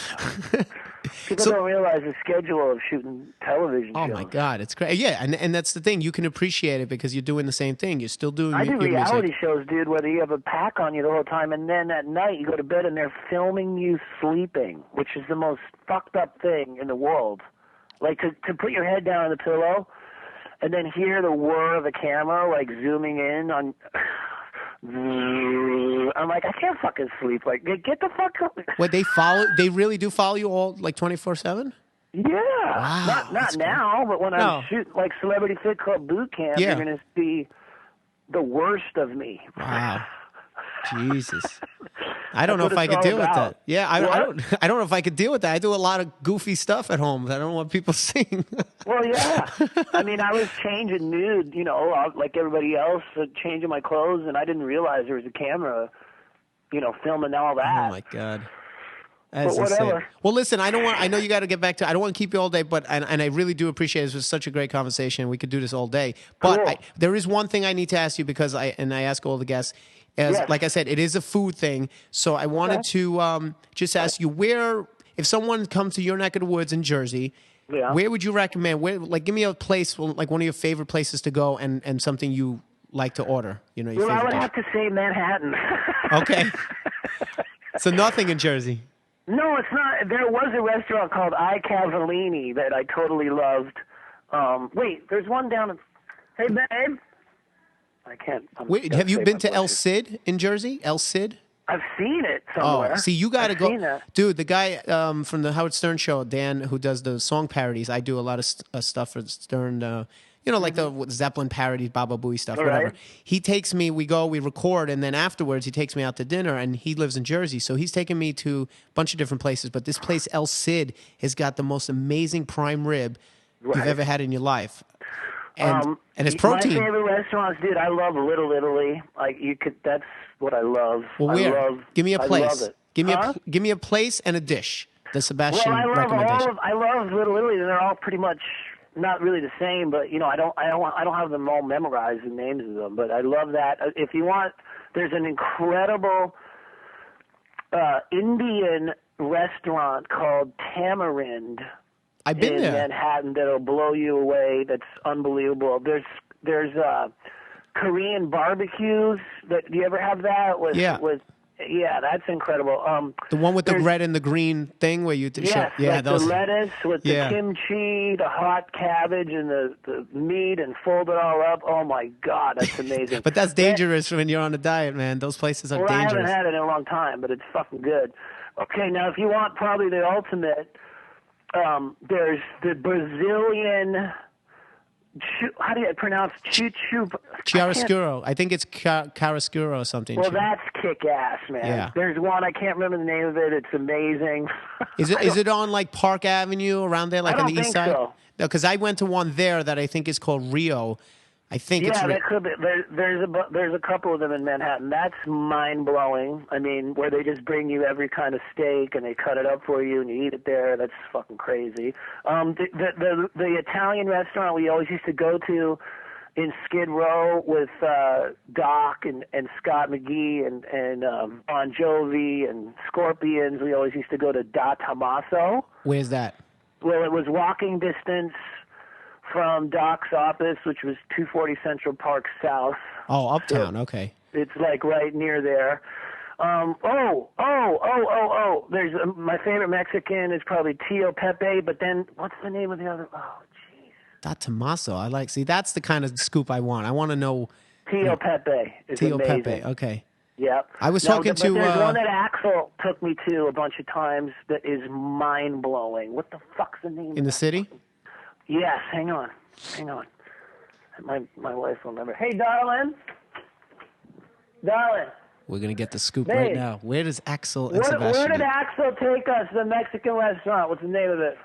People don't realize the schedule of shooting television shows. Oh my God, it's crazy. Yeah, and that's the thing. You can appreciate it because you're doing the same thing. You're still doing your music. Reality shows, dude, whether you have a pack on you the whole time and then at night you go to bed and they're filming you sleeping, which is the most fucked up thing in the world. Like to put your head down on the pillow and then hear the whir of the camera like zooming in on I'm like, I can't fucking sleep. Like, get the fuck up. What, they really do follow you all like 24/7? Yeah. Wow. Not now, but when I'm shooting like Celebrity Fit Club boot camp, Yeah. you're gonna see the worst of me. Wow. Jesus. I don't know That's if what I it's could all deal with about. that. Yeah, I don't know if I could deal with that. I do a lot of goofy stuff at home that I don't want people seeing. Well, yeah. I mean, I was changing nude, like everybody else, changing my clothes, and I didn't realize there was a camera, filming all that. Oh my God. That's But whatever. insane. Well, listen, I know you got to get back to. I don't want to keep you all day, but and I really do appreciate it. This was such a great conversation. We could do this all day. But Cool. there is one thing I need to ask you because I ask all the guests. Yes. Like I said, it is a food thing. So I wanted to just ask you if someone comes to your neck of the woods in Jersey, where would you recommend? Give me a place, like one of your favorite places to go, and something you like to order. Your Well, I favorite would dish. have to say Manhattan. Okay. So nothing in Jersey. No, it's not. There was a restaurant called I Cavallini that I totally loved. Wait, there's one down in... Hey, babe. I can't... Have you been to El Cid in Jersey? El Cid? I've seen it somewhere. Oh, see, you got to go. Seen that. Dude, the guy from the Howard Stern show, Dan, who does the song parodies, I do a lot of stuff for Stern, like the Zeppelin parodies, Baba Booey stuff, whatever. Right. He takes me, we record, and then afterwards he takes me out to dinner, and he lives in Jersey, so he's taking me to a bunch of different places, but this place, El Cid, has got the most amazing prime rib you've ever had in your life. And it's protein. My favorite restaurants, dude, I love Little Italy. That's what I love. Well, where? Give me a place. I love it. Give me a place and a dish. The Sebastian recommendation. I love Little Italy, and they're all pretty much not really the same, but I don't have them all memorized, the names of them, but I love that. If you want, there's an incredible Indian restaurant called Tamarind. I've been there. In Manhattan that'll blow you away. That's unbelievable. There's Korean barbecues. Do you ever have that? Yeah, that's incredible. The one with the red and the green thing where you the lettuce with the kimchi, the hot cabbage, and the meat, and fold it all up. Oh my God, that's amazing. But that's dangerous when you're on a diet, man. Those places are dangerous. I haven't had it in a long time, but it's fucking good. Okay, now if you want probably the ultimate, there's the Brazilian. How do you pronounce chiaroscuro? I think it's chiaroscuro or something. Well, that's kick-ass, man. Yeah. There's one, I can't remember the name of it. It's amazing. Is it on like Park Avenue around there, like on the east side? So. No, because I went to one there that I think is called Rio. I think it's that could be. There's a couple of them in Manhattan. That's mind-blowing. I mean, where they just bring you every kind of steak and they cut it up for you and you eat it there. That's fucking crazy. The Italian restaurant we always used to go to in Skid Row with Doc and Scott McGee and Bon Jovi and Scorpions. We always used to go to Da Tommaso. Where's that? Well, it was walking distance from Doc's office, which was 240 Central Park South. Oh, uptown. Okay. It's like right near there. There's my favorite Mexican is probably Tio Pepe, but then what's the name of the other? Oh, jeez. Da Tommaso. See, that's the kind of scoop I want. I want to know. Tio Pepe is Tio amazing. Pepe. Okay. Yep. I was talking to. There's one that Axel took me to a bunch of times that is mind blowing. What the fuck's the name? In the city? Yes. Hang on. My wife will remember. Hey, darling. We're gonna get the scoop Babe. right now. Where does Axel and Sebastian? Where did Axel take us? The Mexican restaurant. What's the name of it?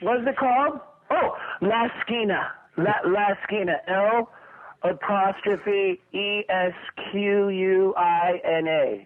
What's it called? Oh, La Esquina. La Esquina. L''ESQUINA.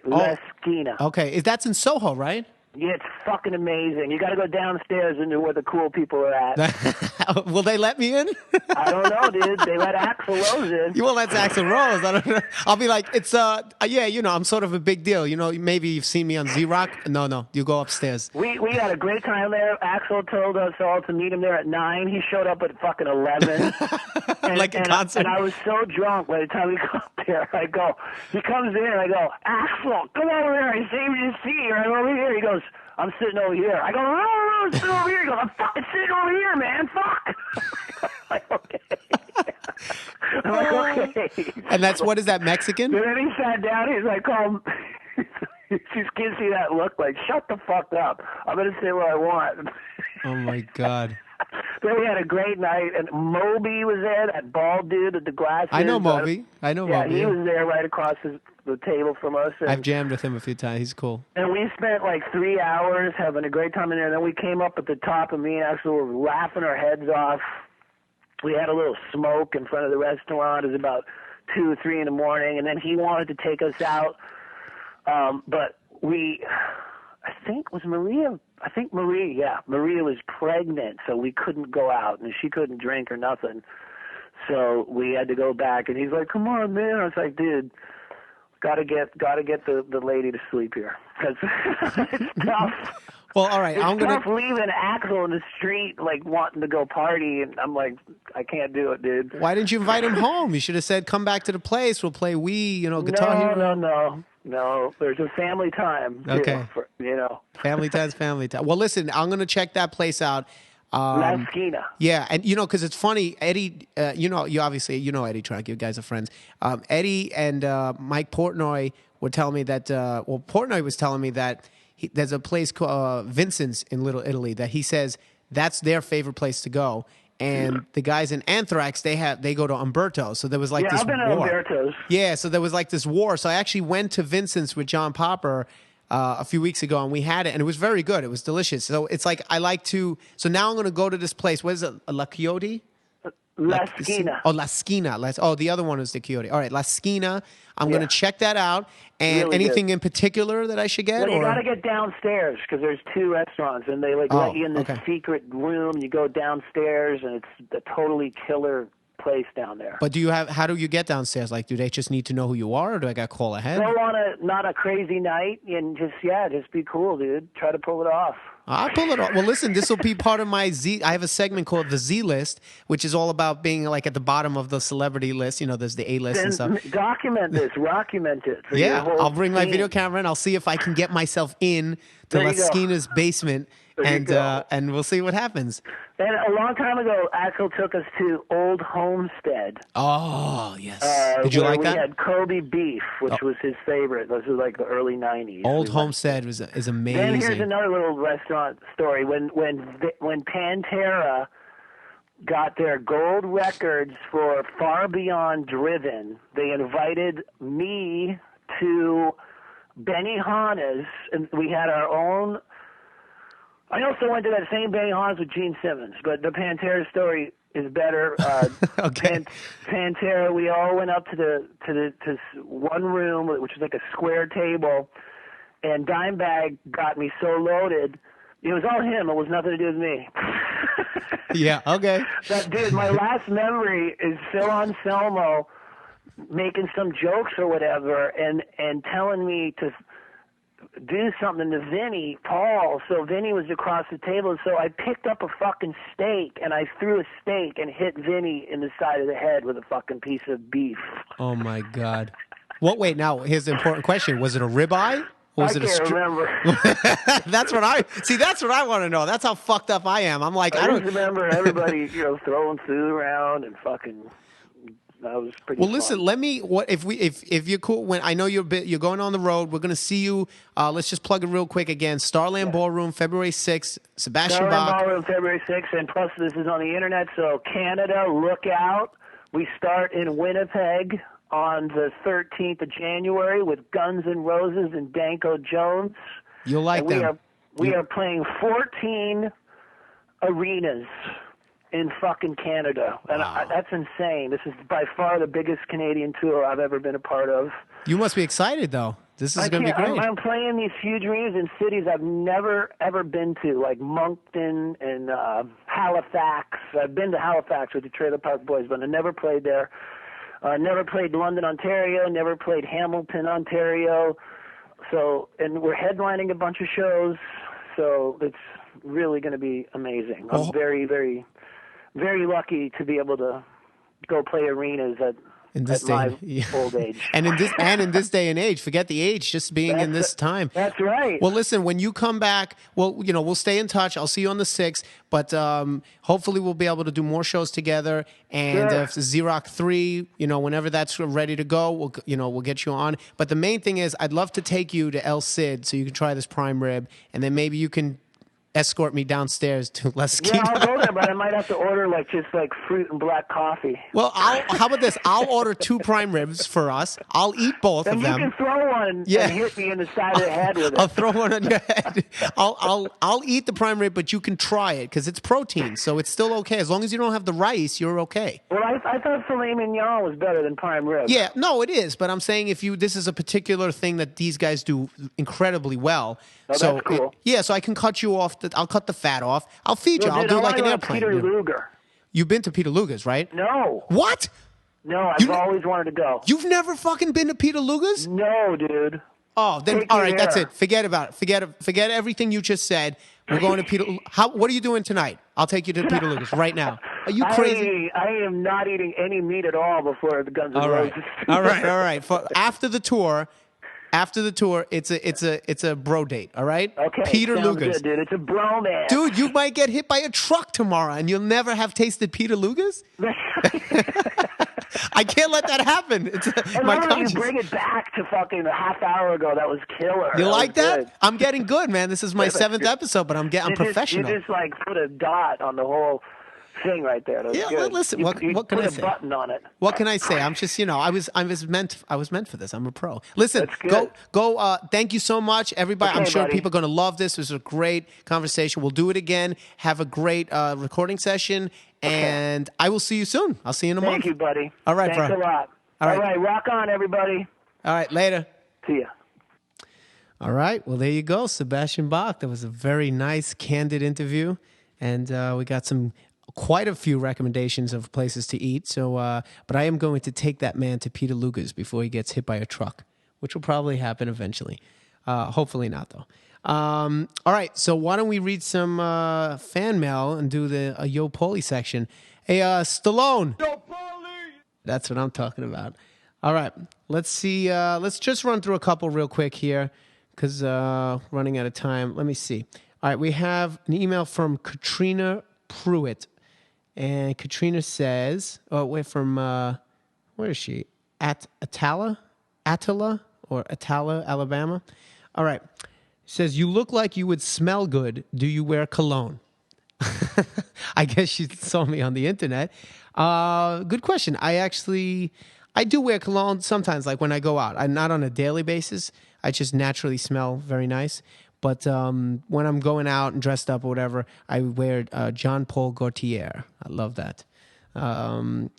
La Esquina. Okay, that's in Soho, right? Yeah, it's fucking amazing. You got to go downstairs into where the cool people are at. Will they let me in? I don't know, dude. They let Axl Rose in. You won't let Axl Rose. I don't know. I'll be like, it's I'm sort of a big deal. Maybe you've seen me on Z-Rock. No, you go upstairs. We had a great time there. Axl told us all to meet him there at 9. He showed up at fucking 11. Like a concert. And I was so drunk by the time we got there. He comes in, I go, Axl, come over here. I saved you to see you. I'm over here. He goes, I'm sitting over here. I go, no, I'm sitting over here. He goes, I'm fucking sitting over here, man. Fuck. I'm like, okay. I'm like, okay. And that's, what is that, Mexican? And then he sat down. He's like, he just gives me that look like, shut the fuck up. I'm going to say what I want. Oh, my God. Then we had a great night, and Moby was there, that bald dude with the glasses. I know Moby. Yeah, he was there right across the table from us. And, I've jammed with him a few times. He's cool. and we spent like 3 hours having a great time in there. And then we came up at the top, and me and Axel were laughing our heads off. We had a little smoke in front of the restaurant. It was about 2 or 3 in the morning, and then he wanted to take us out. But I think Maria was pregnant, so we couldn't go out, and she couldn't drink or nothing. So we had to go back, and he's like, come on, man. I was like, dude, gotta get the lady to sleep here, because it's tough. Well, all right. It's tough leaving Axel in the street, like, wanting to go party, and I'm like, I can't do it, dude. Why didn't you invite him home? You should have said, come back to the place. We'll play Wii, Guitar Hero. No. There's a family time. Okay. Family time's family time. Well, listen, I'm going to check that place out. La Esquina. Yeah, and because it's funny, Eddie, you obviously, Eddie Trunk, you guys are friends. Eddie and Mike Portnoy were telling me that, Portnoy was telling me that there's a place called Vincent's in Little Italy that he says that's their favorite place to go. And the guys in Anthrax, they go to Umberto. So there was like this I've been to Umberto's. Yeah, so there was like this war. So I actually went to Vincent's with John Popper a few weeks ago, and we had it, and it was very good. It was delicious. So it's like so now I'm going to go to this place. What is it? La Quixote? La Esquina. Oh, La Esquina. The other one is the Quixote. All right, La Esquina. I'm going to check that out. And really anything good. In particular that I should get? Well, you got to get downstairs because there's 2 restaurants, and they let you in this secret room. You go downstairs, and it's a totally killer place down there. But how do you get downstairs? Like, do they just need to know who you are, or do I got to call ahead? Go on not a crazy night, and just be cool, dude. Try to pull it off. I'll pull it off. Well, listen, this will be part of my Z. I have a segment called the Z List, which is all about being like at the bottom of the celebrity list. There's the A list and stuff. Document this, document it. Yeah, I'll bring my video camera and I'll see if I can get myself in to La Esquina's basement, and we'll see what happens. And a long time ago, Axel took us to Old Homestead. Oh, yes. Did you like that? We had Kobe beef, which was his favorite. This was like the early 90s. Old Homestead is amazing. Then here's another little restaurant story. When Pantera got their gold records for Far Beyond Driven, they invited me to Benihana's, and we had our own. I also went to that same Benihana's with Gene Simmons, but the Pantera story is better. Okay. Pantera, we all went up to one room, which was like a square table, and Dimebag got me so loaded. It was all him. It was nothing to do with me. Yeah, okay. But, dude, my last memory is Phil Anselmo making some jokes or whatever and telling me to do something to Vinny, Paul. So Vinny was across the table. So I picked up a fucking steak, and I threw a steak and hit Vinny in the side of the head with a fucking piece of beef. Oh, my God. Wait, now, here's the important question. Was it a ribeye? Or was I can't remember. That's what I want to know. That's how fucked up I am. I'm like, I don't remember everybody, throwing food around and fucking. That was pretty. Well, fun. listen. Let me. If you're cool, when I know you're going on the road, we're gonna see you. Let's just plug it real quick again. Starland Ballroom, February 6th. Sebastian Bach. Starland Ballroom, February 6th, and plus this is on the internet, so Canada, look out. We start in Winnipeg on the 13th of January with Guns N' Roses and Danko Jones. You'll like them. We are playing 14 arenas in fucking Canada. And that's insane. This is by far the biggest Canadian tour I've ever been a part of. You must be excited, though. This is going to be great. I'm playing these huge arenas in cities I've never, ever been to, like Moncton and Halifax. I've been to Halifax with the Trailer Park Boys, but I never played there. Never played London, Ontario. Never played Hamilton, Ontario. So, and we're headlining a bunch of shows. So it's really going to be amazing. I'm very, very, very lucky to be able to go play arenas that In this at my day, old age. and in this day and age, forget the age, just being in this time. That's right. Well, listen, when you come back, we'll stay in touch. I'll see you on the 6th, but hopefully we'll be able to do more shows together. And Sure. if Xerox 3, whenever that's ready to go, we'll get you on. But the main thing is, I'd love to take you to El Cid so you can try this prime rib, and then maybe you can escort me downstairs to Les Yeah, I'll go there, but I might have to order just fruit and black coffee. Well, how about this? I'll order 2 prime ribs for us. I'll eat both of them. And you can throw one and hit me in the side of the head with it. I'll throw one on your head. I'll eat the prime rib, but you can try it because it's protein, so it's still okay. As long as you don't have the rice, you're okay. Well, I thought filet mignon was better than prime rib. Yeah, no, it is. But I'm saying this is a particular thing that these guys do incredibly well. Oh, so that's cool. So I can cut you off. I'll cut the fat off. I'll feed you. I'll do like an airplane. Peter Luger. You've been to Peter Luger's, right? No. What? No, I've always wanted to go. You've never fucking been to Peter Luger's? No, dude. Oh, then all right, that's it. Forget about it. Forget everything you just said. We're going to Peter. What are you doing tonight? I'll take you to Peter Luger's right now. Are you crazy? I am not eating any meat at all before the Guns N' Roses. All right. After the tour, it's a bro date. All right. Okay. Peter Luger's, good, dude. It's a bromance. Dude, you might get hit by a truck tomorrow, and you'll never have tasted Peter Luger's. I can't let that happen. It's my conscience. You bring it back to fucking a half hour ago. That was killer. You like that? Good. I'm getting good, man. This is my 7th episode, but I'm professional. You just put a dot on the whole thing right there. That was good. Listen. What can I say? Put a button on it. What can I say? I'm just, I was meant for this. I'm a pro. Listen, That's go. Thank you so much, everybody. Okay, I'm sure buddy. people are going to love this. It was a great conversation. We'll do it again. Have a great recording session, and I will see you soon. I'll see you in a month. Thank you, buddy. All right, Thanks bro. a lot. All right. All right, rock on, everybody. All right, later. See ya. All right. Well, there you go, Sebastian Bach. That was a very nice, candid interview, and we got quite a few recommendations of places to eat. So, but I am going to take that man to Peter Luger's before he gets hit by a truck, which will probably happen eventually. Hopefully not, though. All right. So why don't we read some fan mail and do the Yo Paulie section? Hey, Stallone. Yo Paulie. That's what I'm talking about. All right. Let's see. Let's just run through a couple real quick here because running out of time. Let me see. All right. We have an email from Katrina Pruitt. And Katrina says, we're from, where is she? Attala, Alabama. All right. Says, you look like you would smell good. Do you wear cologne? I guess she saw me on the internet. Good question. I do wear cologne sometimes, like when I go out. I'm not on a daily basis. I just naturally smell very nice. But when I'm going out and dressed up or whatever, I wear Jean Paul Gaultier. I love that. And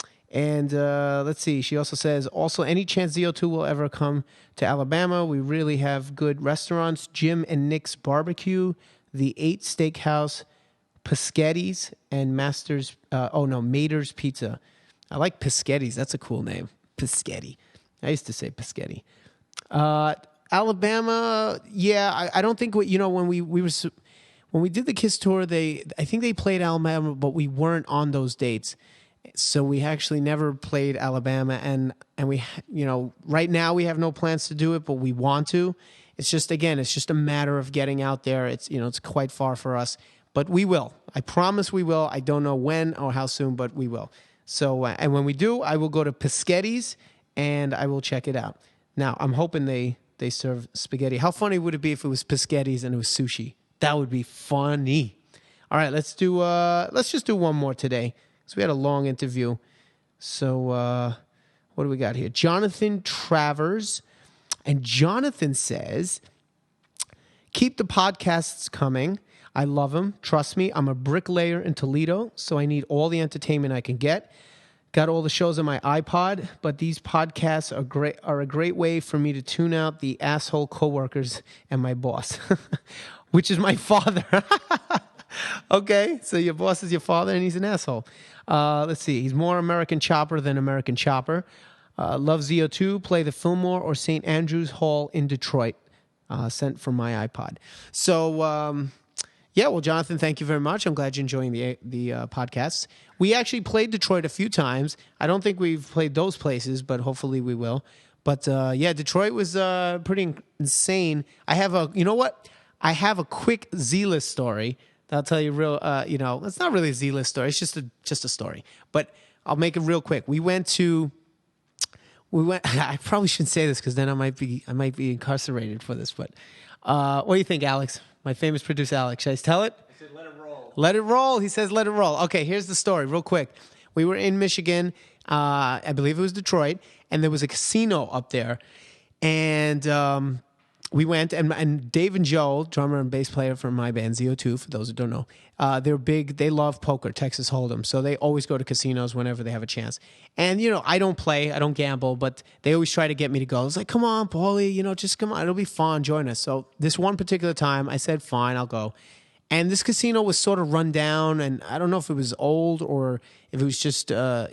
let's see. She also says, also, any chance ZO2 will ever come to Alabama? We really have good restaurants. Jim and Nick's Barbecue, the 8 Steakhouse, Paschetti's, and Mater's Pizza. I like Paschetti's. That's a cool name. Paschetti. I used to say Paschetti. Alabama, yeah, I don't think when we did the Kiss tour, I think they played Alabama, but we weren't on those dates, so we actually never played Alabama, and we right now we have no plans to do it, but we want to. It's just a matter of getting out there. It's it's quite far for us, but we will. I promise we will. I don't know when or how soon, but we will. So and when we do, I will go to Paschetti's and I will check it out. Now I'm hoping they serve spaghetti. How funny would it be if it was Paschetti's and it was sushi? That would be funny. All right, let's just do one more today because we had a long interview. So what do we got here? Jonathan Travers. And Jonathan says, keep the podcasts coming. I love them. Trust me, I'm a bricklayer in Toledo, so I need all the entertainment I can get. Got all the shows on my iPod, but these podcasts are a great way for me to tune out the asshole coworkers and my boss, which is my father. Okay, so your boss is your father and he's an asshole. Let's see. He's more American Chopper than American Chopper. Love ZO2. Play the Fillmore or St. Andrews Hall in Detroit. Sent from my iPod. So, Yeah, well, Jonathan, thank you very much. I'm glad you're enjoying the podcast. We actually played Detroit a few times. I don't think we've played those places, but hopefully we will. But yeah, Detroit was pretty insane. I have I have a quick Z-list story that I'll tell you real. It's not really a Z-list story. It's just a story. But I'll make it real quick. We went. I probably shouldn't say this because then I might be incarcerated for this. But what do you think, Alex? My famous producer, Alex. Should I tell it? I said, let it roll. Let it roll. He says, let it roll. Okay, here's the story real quick. We were in Michigan. I believe it was Detroit. And there was a casino up there. And we went. And Dave and Joe, drummer and bass player for my band, ZO2, for those who don't know, they're big. They love poker, Texas Hold'em. So they always go to casinos whenever they have a chance. And, I don't play. I don't gamble. But they always try to get me to go. I was like, come on, Paulie. Just come on. It'll be fun. Join us. So this one particular time, I said, fine, I'll go. And this casino was sort of run down. And I don't know if it was old or if it was just, it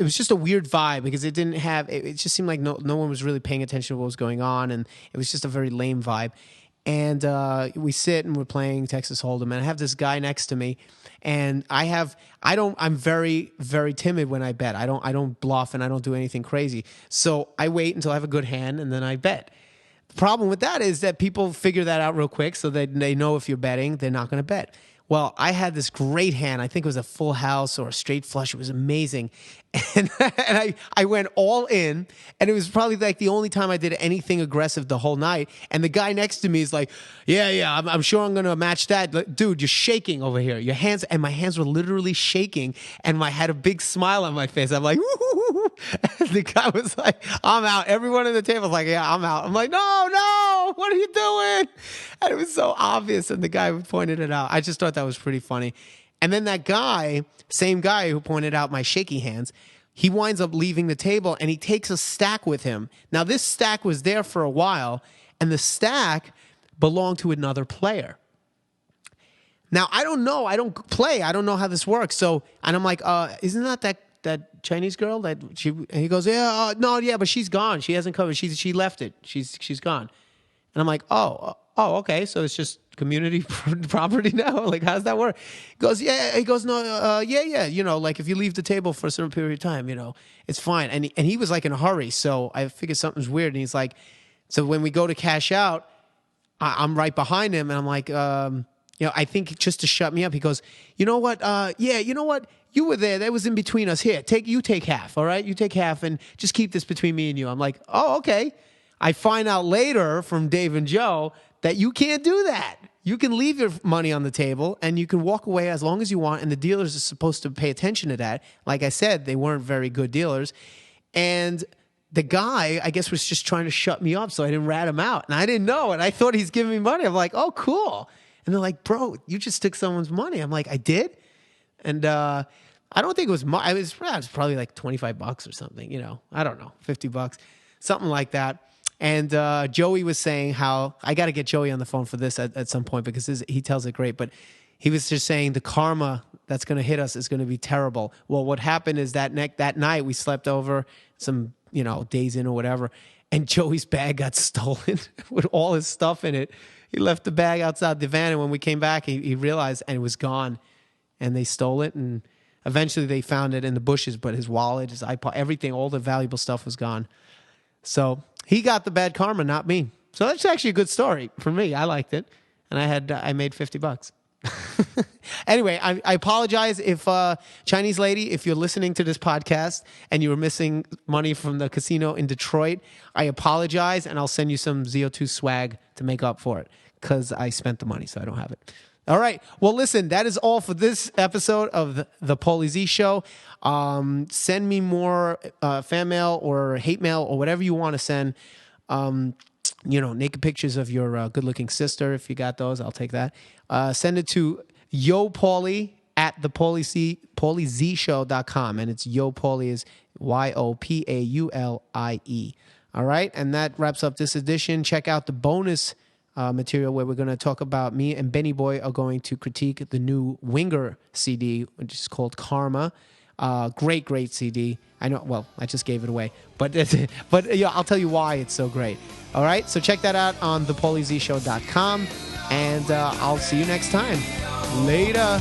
was just a weird vibe because it didn't have, it just seemed like no one was really paying attention to what was going on. And it was just a very lame vibe. And we sit and we're playing Texas Hold'em, and I have this guy next to me, and I'm very, very timid when I bet. I don't bluff and I don't do anything crazy. So I wait until I have a good hand and then I bet. The problem with that is that people figure that out real quick, so that they know if you're betting, they're not going to bet. Well, I had this great hand. I think it was a full house or a straight flush. It was amazing. And I went all in, and it was probably like the only time I did anything aggressive the whole night. And the guy next to me is like, yeah, I'm sure I'm going to match that. Dude, you're shaking over here. Your hands, and my hands were literally shaking, and I had a big smile on my face. I'm like, woo. And the guy was like, I'm out. Everyone at the table was like, yeah, I'm out. I'm like, no, what are you doing? And it was so obvious, and the guy pointed it out. I just thought that was pretty funny. And then that guy, same guy who pointed out my shaky hands, he winds up leaving the table, and he takes a stack with him. Now, this stack was there for a while, and the stack belonged to another player. Now, I don't know. I don't play. I don't know how this works. So, and I'm like, isn't that Chinese girl that she? And he goes, yeah, but she's gone. She hasn't come. She left it. She's gone. And I'm like, oh, okay. So it's just community property now. Like, how does that work? He goes, yeah. He goes, no, yeah. Like if you leave the table for a certain period of time, it's fine. And he was like in a hurry. So I figured something's weird. And he's like, so when we go to cash out, I'm right behind him, and I'm like, I think just to shut me up, he goes, you know what? You were there. That was in between us. Here, you take half, all right? You take half, and just keep this between me and you. I'm like, oh, okay. I find out later from Dave and Joe that you can't do that. You can leave your money on the table, and you can walk away as long as you want, and the dealers are supposed to pay attention to that. Like I said, they weren't very good dealers. And the guy, I guess, was just trying to shut me up so I didn't rat him out. And I didn't know, and I thought he's giving me money. I'm like, oh, cool. And they're like, bro, you just took someone's money. I'm like, I did? And I don't think it was much. It was probably like $25 or something, I don't know, $50, something like that. And Joey was saying how, I got to get Joey on the phone for this at some point because he tells it great, but he was just saying the karma that's going to hit us is going to be terrible. Well, what happened is that night we slept over some, days in or whatever, and Joey's bag got stolen with all his stuff in it. He left the bag outside the van, and when we came back, he realized, and it was gone. And they stole it, and eventually they found it in the bushes, but his wallet, his iPod, everything, all the valuable stuff was gone. So he got the bad karma, not me. So that's actually a good story for me. I liked it, and I made $50. Anyway, I apologize if Chinese lady, if you're listening to this podcast and you were missing money from the casino in Detroit, I apologize, and I'll send you some ZO2 swag to make up for it because I spent the money, so I don't have it. All right. Well, listen, that is all for this episode of the Paulie Z Show. Send me more fan mail or hate mail or whatever you want to send. Naked pictures of your good-looking sister. If you got those, I'll take that. Send it to YoPaulie at the PaulieZshow.com. And it's YoPaulie is YoPaulie. All right. And that wraps up this edition. Check out the bonus material where we're going to talk about me and Benny Boy are going to critique the new Winger CD, which is called Karma. Great CD. I know. Well, I just gave it away, but I'll tell you why it's so great. All right, so check that out on thepauliezshow.com. And I'll see you next time. Later.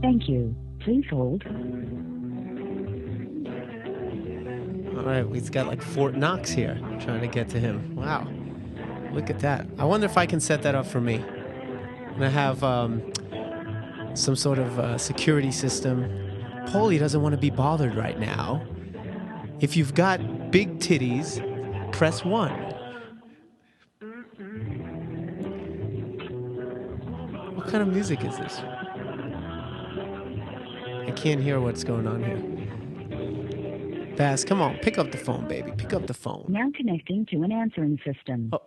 Thank you. Please hold. All right, we've got like Fort Knox here trying to get to him. Wow. Look at that. I wonder if I can set that up for me. I'm going to have some sort of security system. Paulie doesn't want to be bothered right now. If you've got big titties, press 1. What kind of music is this? I can't hear what's going on here. Baz, come on, pick up the phone, baby. Pick up the phone. Now connecting to an answering system. Oh.